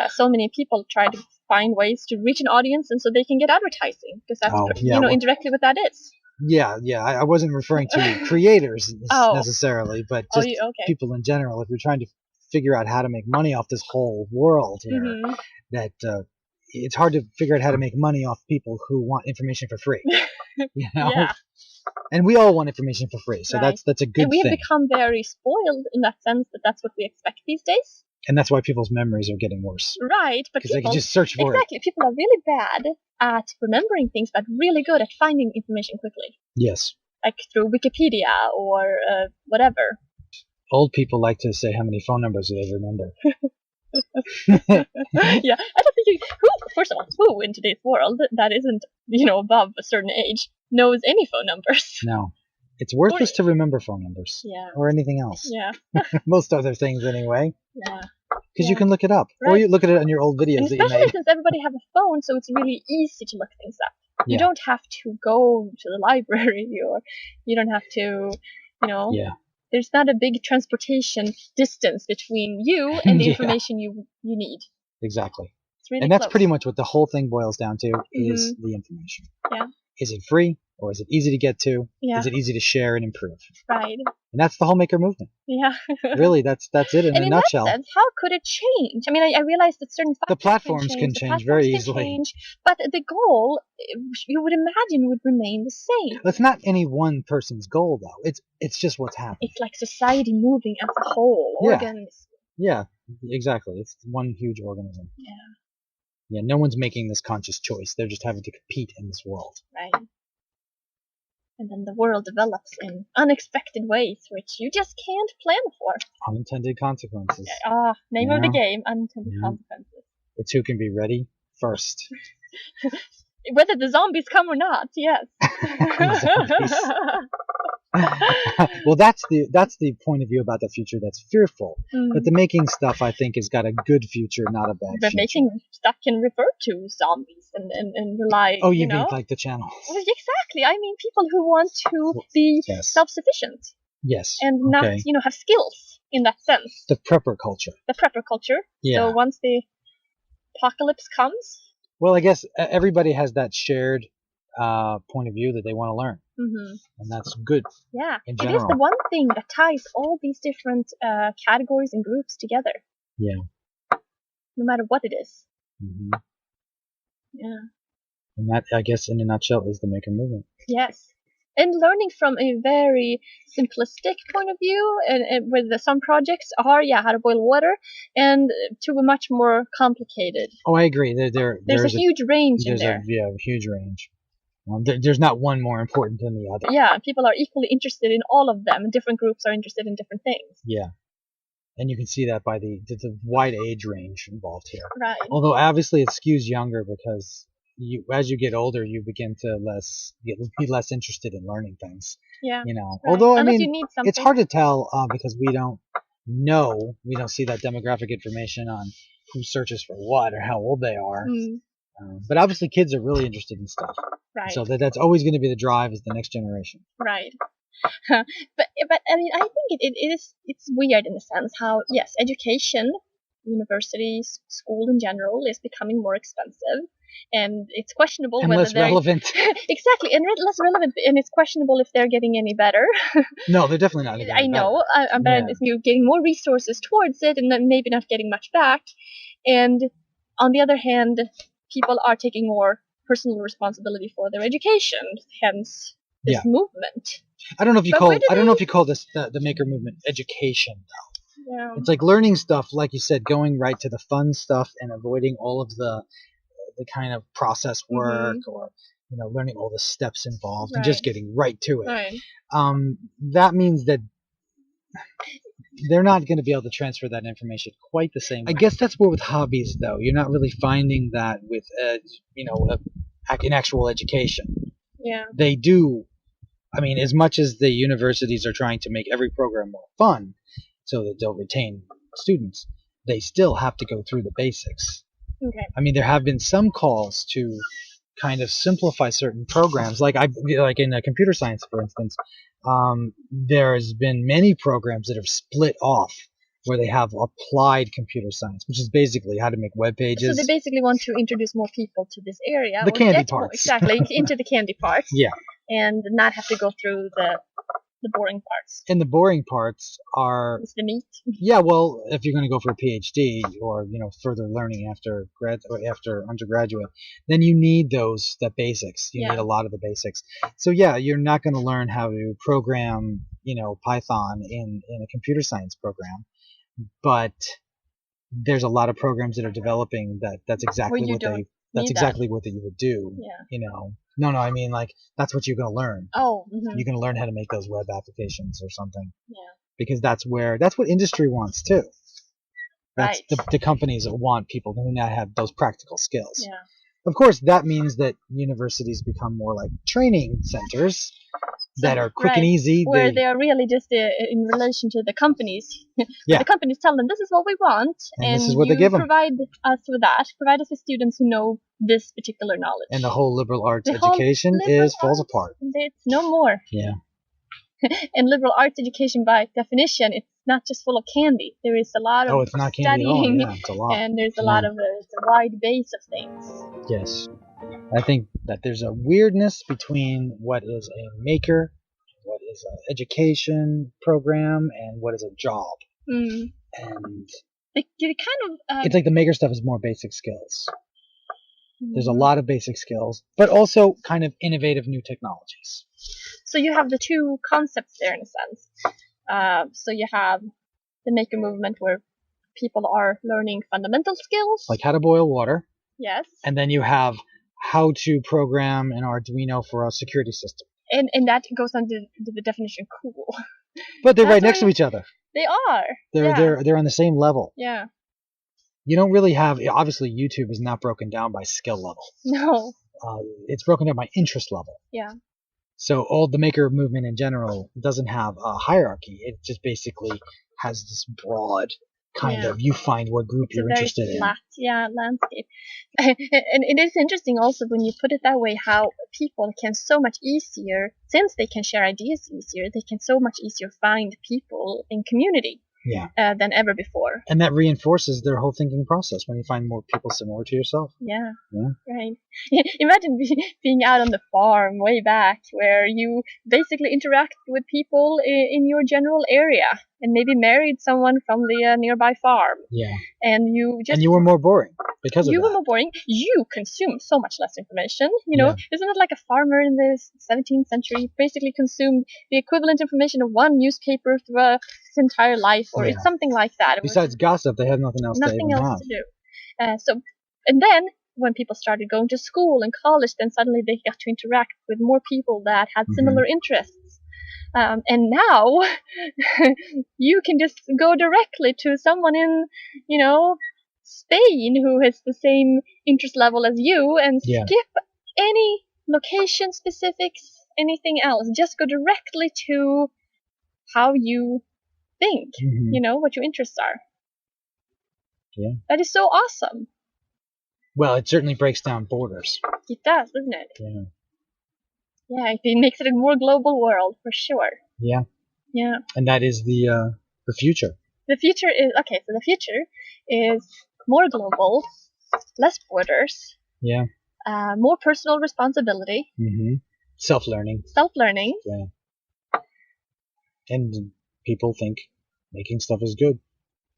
so many people try to find ways to reach an audience, and so they can get advertising, because that's indirectly what that is. Yeah. I wasn't referring to creators necessarily, but just people in general. If you're trying to figure out how to make money off this whole world here, that it's hard to figure out how to make money off people who want information for free. You know? Yeah. And we all want information for free, so that's a good thing. And we have become very spoiled in that sense that that's what we expect these days. And that's why people's memories are getting worse. Right, but because they can just search for it. Exactly, people are really bad at remembering things, but really good at finding information quickly. Yes. Like through Wikipedia or whatever. Old people like to say how many phone numbers they remember. Yeah, I don't think first of all, who in today's world that isn't, above a certain age knows any phone numbers? No. It's worthless to remember phone numbers. Yeah. Or anything else. Yeah. Most other things anyway. Yeah. Because you can look it up. Right. Or you look at it on your old videos and that you made. especially since everybody have a phone, so it's really easy to look things up. You don't have to go to the library, or you don't have to, there's not a big transportation distance between you and the Yeah. information you need. Exactly. It's really And that's close. pretty much what the whole thing boils down to is the information. Yeah. Is it free or is it easy to get to? Yeah. Is it easy to share and improve? Right. And that's the whole maker movement. Yeah. Really, that's it in And a in nutshell. that sense, how could it change? I mean, I realize that certain The factors platforms can the change platforms very can easily. change, but the goal, you would imagine, would remain the same. It's not any one person's goal, though. It's just what's happening. It's like society moving as a whole, Yeah. organism. Yeah, exactly. It's one huge organism. Yeah. Yeah, no one's making this conscious choice. They're just having to compete in this world. Right. And then the world develops in unexpected ways, which you just can't plan for. Unintended consequences. Name of the Yeah. game, unintended Yeah. consequences. It's who can be ready first. Whether the zombies come or not, yes. Zombies. Well, that's the point of view about the future that's fearful. But the making stuff, I think, has got a good future, not a bad But future. making stuff can refer to zombies and rely. Oh, you know? mean like the channels? Well, exactly. I mean, people who want to be Yes. self-sufficient Yes. and not, Okay. have skills in that sense. The prepper culture. The prepper culture. Yeah. So once the apocalypse comes. Well, I guess everybody has that shared point of view that they want to learn, and that's good. Yeah, in it is general. the one thing that ties all these different categories and groups together. Yeah. No matter what it is. hmm Yeah. And that, I guess, in a nutshell, is the maker movement. Yes. And learning from a very simplistic point of view, and with some projects are, how to boil water, and to a much more complicated. Oh, I agree. There's a huge range in there. A huge range. There's not one more important than the other. Yeah, people are equally interested in all of them. Different groups are interested in different things. Yeah. And you can see that by the wide age range involved here. Right. Although obviously it skews younger because as you get older, you begin to be less interested in learning things. Yeah. Right. Unless Although I mean, you need something. it's hard to tell because we don't see that demographic information on who searches for what or how old they are. But obviously, kids are really interested in stuff. Right. So that's always going to be the drive is the next generation. Right. but I mean, I think it's weird in a sense how, yes, education, universities, school in general is becoming more expensive, and it's questionable And whether less relevant. Exactly, and less relevant, and it's questionable if they're getting any better. No, they're definitely not. I know, but if you're getting more resources towards it, and then maybe not getting much back, and on the other hand, people are taking more personal responsibility for their education, hence this movement. I don't know if you call this the maker movement education though. Yeah. It's like learning stuff, like you said, going right to the fun stuff and avoiding all of the kind of process work or learning all the steps involved and just getting right to it. Right. That means that they're not going to be able to transfer that information quite the same way. I guess that's more with hobbies, though. You're not really finding that with, in actual education. Yeah. They do. I mean, as much as the universities are trying to make every program more fun so that they'll retain students, they still have to go through the basics. Okay. I mean, there have been some calls to kind of simplify certain programs, like in computer science, for instance. There's been many programs that have split off where they have applied computer science, which is basically how to make web pages. So they basically want to introduce more people to this area. The candy parts. Exactly, into the candy parts. Yeah. And not have to go through the boring parts. And the boring parts are... It's the meat. Yeah, well, if you're going to go for a PhD or, further learning after undergraduate, then you need the basics. You need a lot of the basics. So, yeah, you're not going to learn how to program, Python in a computer science program. But there's a lot of programs that are developing that's exactly what you would do. Yeah. No, I mean, like, that's what you're going to learn. Oh. You're going to learn how to make those web applications or something. Yeah. Because that's what industry wants too. That's right. The companies that want people who now have those practical skills. Yeah. Of course, that means that universities become more like training centers that are quick and easy. Where they are really just in relation to the companies. Yeah. The companies tell them, this is what we want, and this is what they give them. Provide us with that. Provide us with students who know this particular knowledge. And the whole liberal arts education falls apart. It's no more. Yeah. And liberal arts education, by definition, it's not just full of candy. There is a lot of it's not candy at all. studying, Yeah, it's a lot. and there's a Yeah. lot of it's a wide base of things. Yes. I think that there's a weirdness between what is a maker, what is an education program, and what is a job. Mm. And They kind of it's like the maker stuff is more basic skills. There's a lot of basic skills, but also kind of innovative new technologies. So you have the two concepts there in a sense. So you have the maker movement where people are learning fundamental skills. Like how to boil water. Yes. And then you have how to program an Arduino for a security system. And that goes under the definition cool. But they're That's right next to why- each other. They are. They're on the same level. Yeah. You don't really have, obviously YouTube is not broken down by skill level. No. It's broken down by interest level. Yeah. So all the maker movement in general doesn't have a hierarchy. It just basically has this broad kind Yeah. of, you find what group It's you're a very interested in. flat, landscape. And it is interesting also when you put it that way how people can so much easier, since they can share ideas easier, they can so much easier find people in community Yeah. than ever before. And that reinforces their whole thinking process when you find more people similar to yourself. Yeah. Yeah. Right. Imagine being out on the farm way back where you basically interact with people in your general area and maybe married someone from the nearby farm. Yeah. And you just And you were more boring because of you that. were more boring. You consumed so much less information. You know, Yeah. isn't it like a farmer in the 17th century basically consumed the equivalent information of one newspaper throughout his entire life, or Yeah. it's something like that. It was Besides gossip, they had nothing else to nothing even else have. to do. And then when people started going to school and college, then suddenly they got to interact with more people that had similar interests. And now you can just go directly to someone in, Spain who has the same interest level as you and Yeah. skip any location specifics, anything else. Just go directly to how you think, Mhm. what your interests are. Yeah. That is so awesome. Well, it certainly breaks down borders. It does, doesn't it? Yeah. Yeah, it makes it a more global world for sure. Yeah. Yeah. And that is the future. The future is so the future is more global, less borders, Yeah. more personal responsibility, Self-learning. self-learning. Yeah. And people think making stuff is good.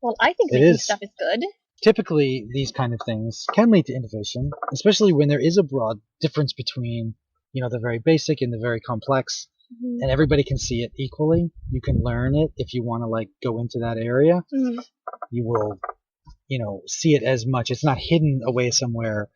Well, I think It making is. stuff is good. Typically, these kind of things can lead to innovation, especially when there is a broad difference between, the very basic and the very complex, Mhm. and everybody can see it equally. You can learn it if you want to go into that area. Mhm. You will, see it as much. It's not hidden away somewhere.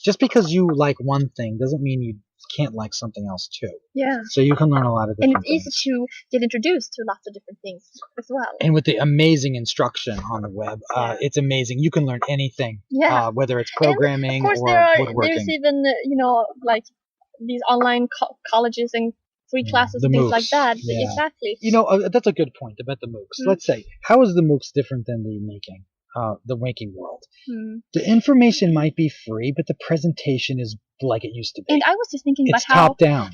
Just because you like one thing doesn't mean you can't like something else too. Yeah. So you can learn a lot of And different it's easy things. to get introduced to lots of different things as well. And with the amazing instruction on the web, Yeah. it's amazing. You can learn anything, Yeah. whether it's And programming of course, or there's woodworking. even, like these online colleges and free Yeah, classes the and things like Moocs, that. yeah. Exactly. That's a good point about the Moocs. Mm. Let's say, how is the Moocs different than the making world? Mm. The information might be free, but the presentation is like it used to be. And I was just thinking It's about how top down.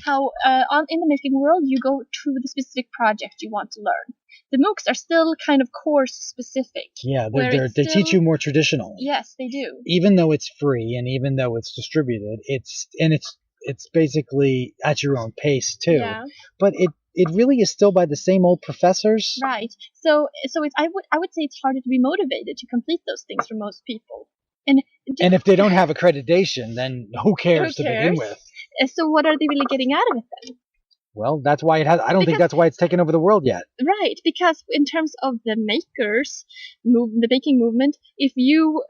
in the making world you go to the specific project you want to learn. The MOOCs are still kind of course specific. Yeah, where it's they teach still- you more traditionally. Yes, they do. Even though it's free and even though it's distributed, it's basically at your own pace too. Yeah, But it really is still by the same old professors. right. So it's I would say it's harder to be motivated to complete those things for most people. And And if they don't have accreditation, then who cares to begin cares? with? So what are they really getting out of it then? Well, that's why it has. I don't think Because- that's why it's taken over the world yet. Right, because in terms of the the making movement, if you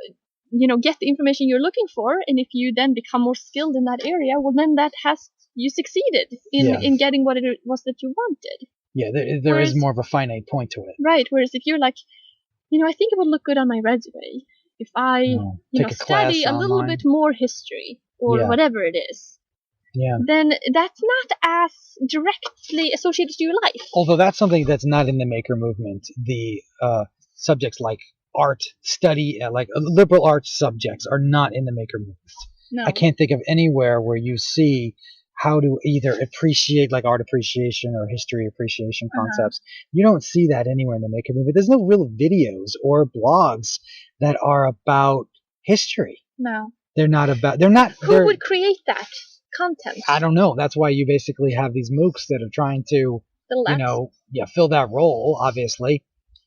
get the information you're looking for, and if you then become more skilled in that area, well, then you succeeded Yeah. in getting what it was that you wanted. Yeah, there is Whereas- more of a finite point to it. Right. Whereas if you're like, I think it would look good on my resume if I, Take a study class a little online. bit more history or Yeah. whatever it is, Yeah. then that's not as directly associated to your life. Although that's something that's not in the maker movement. The subjects like art study, like liberal arts subjects, are not in the maker movement. No. I can't think of anywhere where you see how to either appreciate like art appreciation or history appreciation Uh-huh. concepts. You don't see that anywhere in the maker movement. There's no real videos or blogs that are about history. No. They're not. Who would create that content? I don't know. That's why you basically have these Moocs that are trying to, The you know, fill that role, obviously.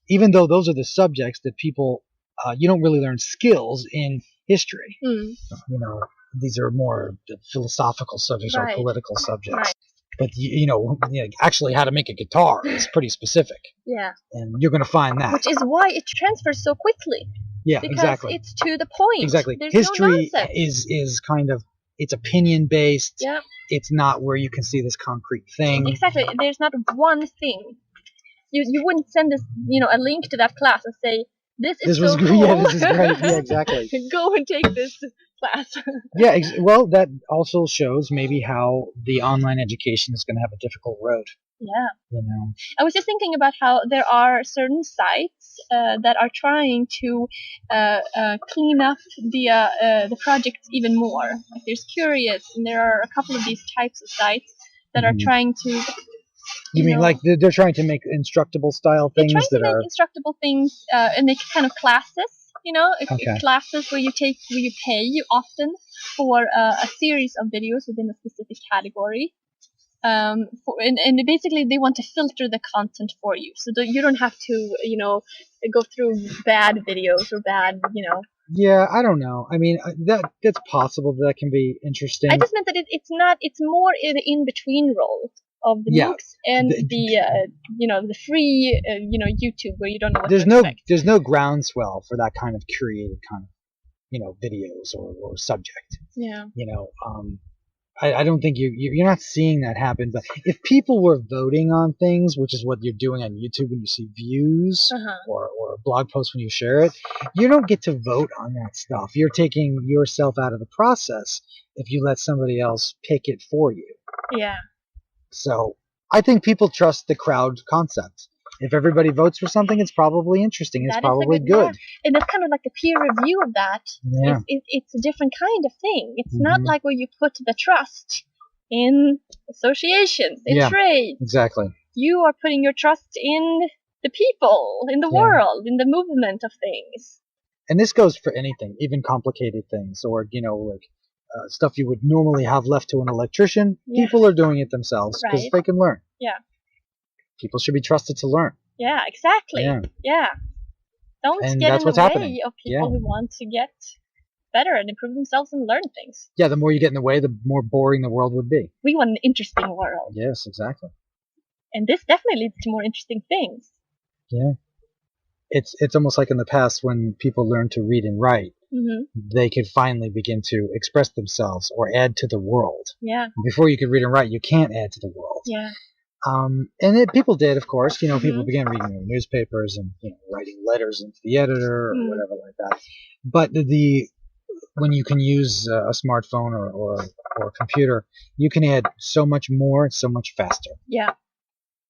Even though those are the subjects that people, you don't really learn skills in history. Mm. You know, these are more philosophical subjects or Right. political subjects. Right. But, actually how to make a guitar is pretty specific. Yeah. And you're going to find that. Which is why it transfers so quickly. Yeah, Because exactly. it's to the point. Exactly. There's no History nonsense. is kind of, it's opinion based. Yeah. It's not where you can see this concrete thing. Exactly. There's not one thing. You wouldn't send us, a link to that class and say, this is This was so great. cool. Yeah, this is great. Yeah, exactly. Go and take this class. Yeah, well, that also shows maybe how the online education is going to have a difficult road. Yeah. You know. I was just thinking about how there are certain sites that are trying to clean up the projects even more. Like there's Curious, and there are a couple of these types of sites that are trying to. You mean like they're trying to make instructable style things they're trying to make instructable things and make kind of classes. Classes where you pay often for a series of videos within a specific category. And basically they want to filter the content for you, so that you don't have to, go through bad videos or bad, Yeah, I don't know. I mean, that's possible. That can be interesting. I just meant that it's more in between role of the Moocs and the free, YouTube where you don't know what to expect. There's no groundswell for that kind of curated kind of, videos or subject. Yeah. I don't think you're not seeing that happen. But if people were voting on things, which is what you're doing on YouTube when you see views or a blog post when you share it, you don't get to vote on that stuff. You're taking yourself out of the process if you let somebody else pick it for you. Yeah. So I think people trust the crowd concept. If everybody votes for something, it's probably interesting. It's probably good. Yeah. And it's kind of like a peer review of that. Yeah. It's a different kind of thing. It's not like where you put the trust in associations, in trade. Exactly. You are putting your trust in the people, in the world, in the movement of things. And this goes for anything, even complicated things, or stuff you would normally have left to an electrician. Yeah. People are doing it themselves because they can learn. Yeah. People should be trusted to learn. Yeah, exactly. Yeah. Don't get in the way of people who want to get better and improve themselves and learn things. Yeah, the more you get in the way, the more boring the world would be. We want an interesting world. Yes, exactly. And this definitely leads to more interesting things. Yeah. It's almost like in the past when people learned to read and write, they could finally begin to express themselves or add to the world. Yeah. Before you could read and write, you can't add to the world. Yeah. And people did, of course. People began reading their newspapers and writing letters into the editor or whatever like that. But when you can use a smartphone or a computer, you can add so much more, so much faster. Yeah.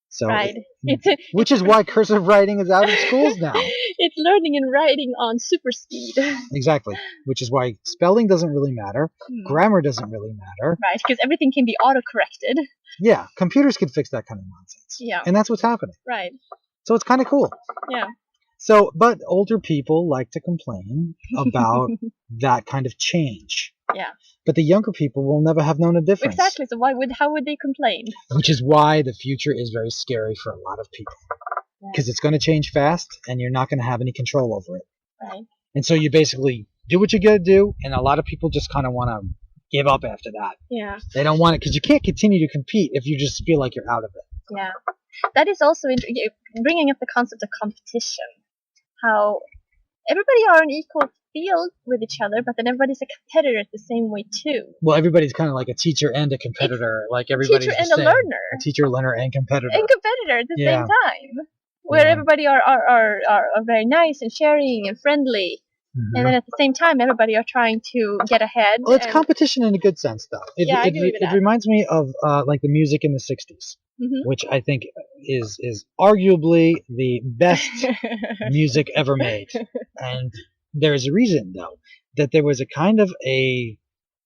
So, which is why cursive writing is out of schools now. It's learning and writing on super speed. Exactly. Which is why spelling doesn't really matter. Grammar doesn't really matter. Right, because everything can be auto-corrected. Yeah, computers can fix that kind of nonsense. Yeah. And that's what's happening. Right. So it's kind of cool. Yeah. So, but older people like to complain about that kind of change. Yeah. But the younger people will never have known a difference. Exactly. So how would they complain? Which is why the future is very scary for a lot of people. Because it's going to change fast, and you're not going to have any control over it. Right. And so you basically do what you got to do, and a lot of people just kind of want to give up after that. Yeah. They don't want it, because you can't continue to compete if you just feel like you're out of it. Yeah. That is also bringing up the concept of competition. How everybody are on equal field with each other, but then everybody's a competitor the same way too. Well, everybody's kind of like a teacher and a competitor. Like everybody's teacher and a learner. A teacher, learner, and competitor. And competitor at the same time. Where everybody are very nice and sharing and friendly. And then at the same time, everybody are trying to get ahead. Well, it's competition in a good sense, though. I agree with that. It reminds me of like the music in the 60s. Which I think is arguably the best music ever made. And there's a reason, though, that there was a kind of a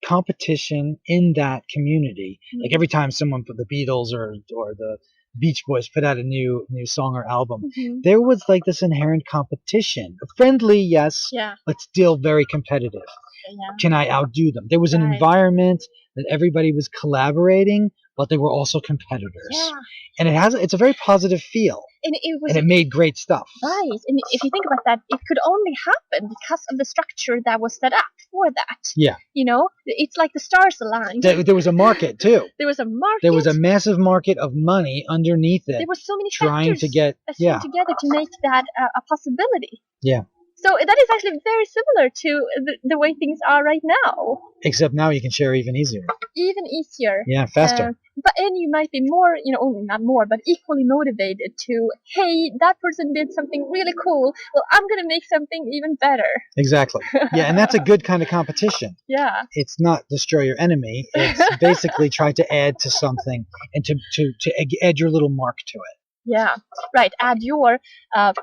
competition in that community. Like every time someone put the Beatles or the Beach Boys put out a new song or album, there was like this inherent competition. Friendly, yes, Yeah. but still very competitive. Yeah. Can I outdo them? There was an environment that everybody was collaborating, but they were also competitors. Yeah. And it's a very positive feel. And it made great stuff. Right. And if you think about that, it could only happen because of the structure that was set up for that. Yeah. You know, it's like the stars aligned. There was a market too. There was a market. There was a massive market of money underneath it. There were so many trying to get together to make that a possibility. Yeah. So that is actually very similar to the way things are right now. Except now you can share even easier. Even easier. Yeah, faster. And you might be more, not more, but equally motivated to, hey, that person did something really cool. Well, I'm going to make something even better. Exactly. Yeah, and that's a good kind of competition. Yeah. It's not destroy your enemy. It's basically try to add to something and to add your little mark to it. Yeah, right. Add your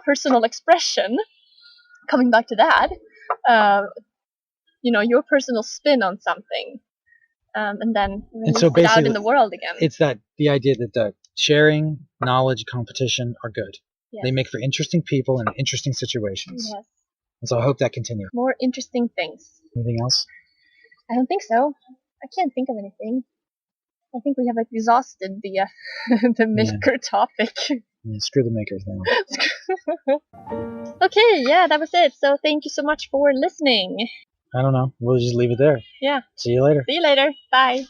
personal expression. Coming back to that, your personal spin on something, and then put it out in the world again. It's the idea that the sharing, knowledge, competition are good. Yes. They make for interesting people and interesting situations. Yes. And so I hope that continues. More interesting things. Anything else? I don't think so. I can't think of anything. I think we have exhausted the maker topic. Yeah, screw the makers now. Okay, yeah, that was it. So thank you so much for listening. I don't know. We'll just leave it there. Yeah. See you later. See you later. Bye.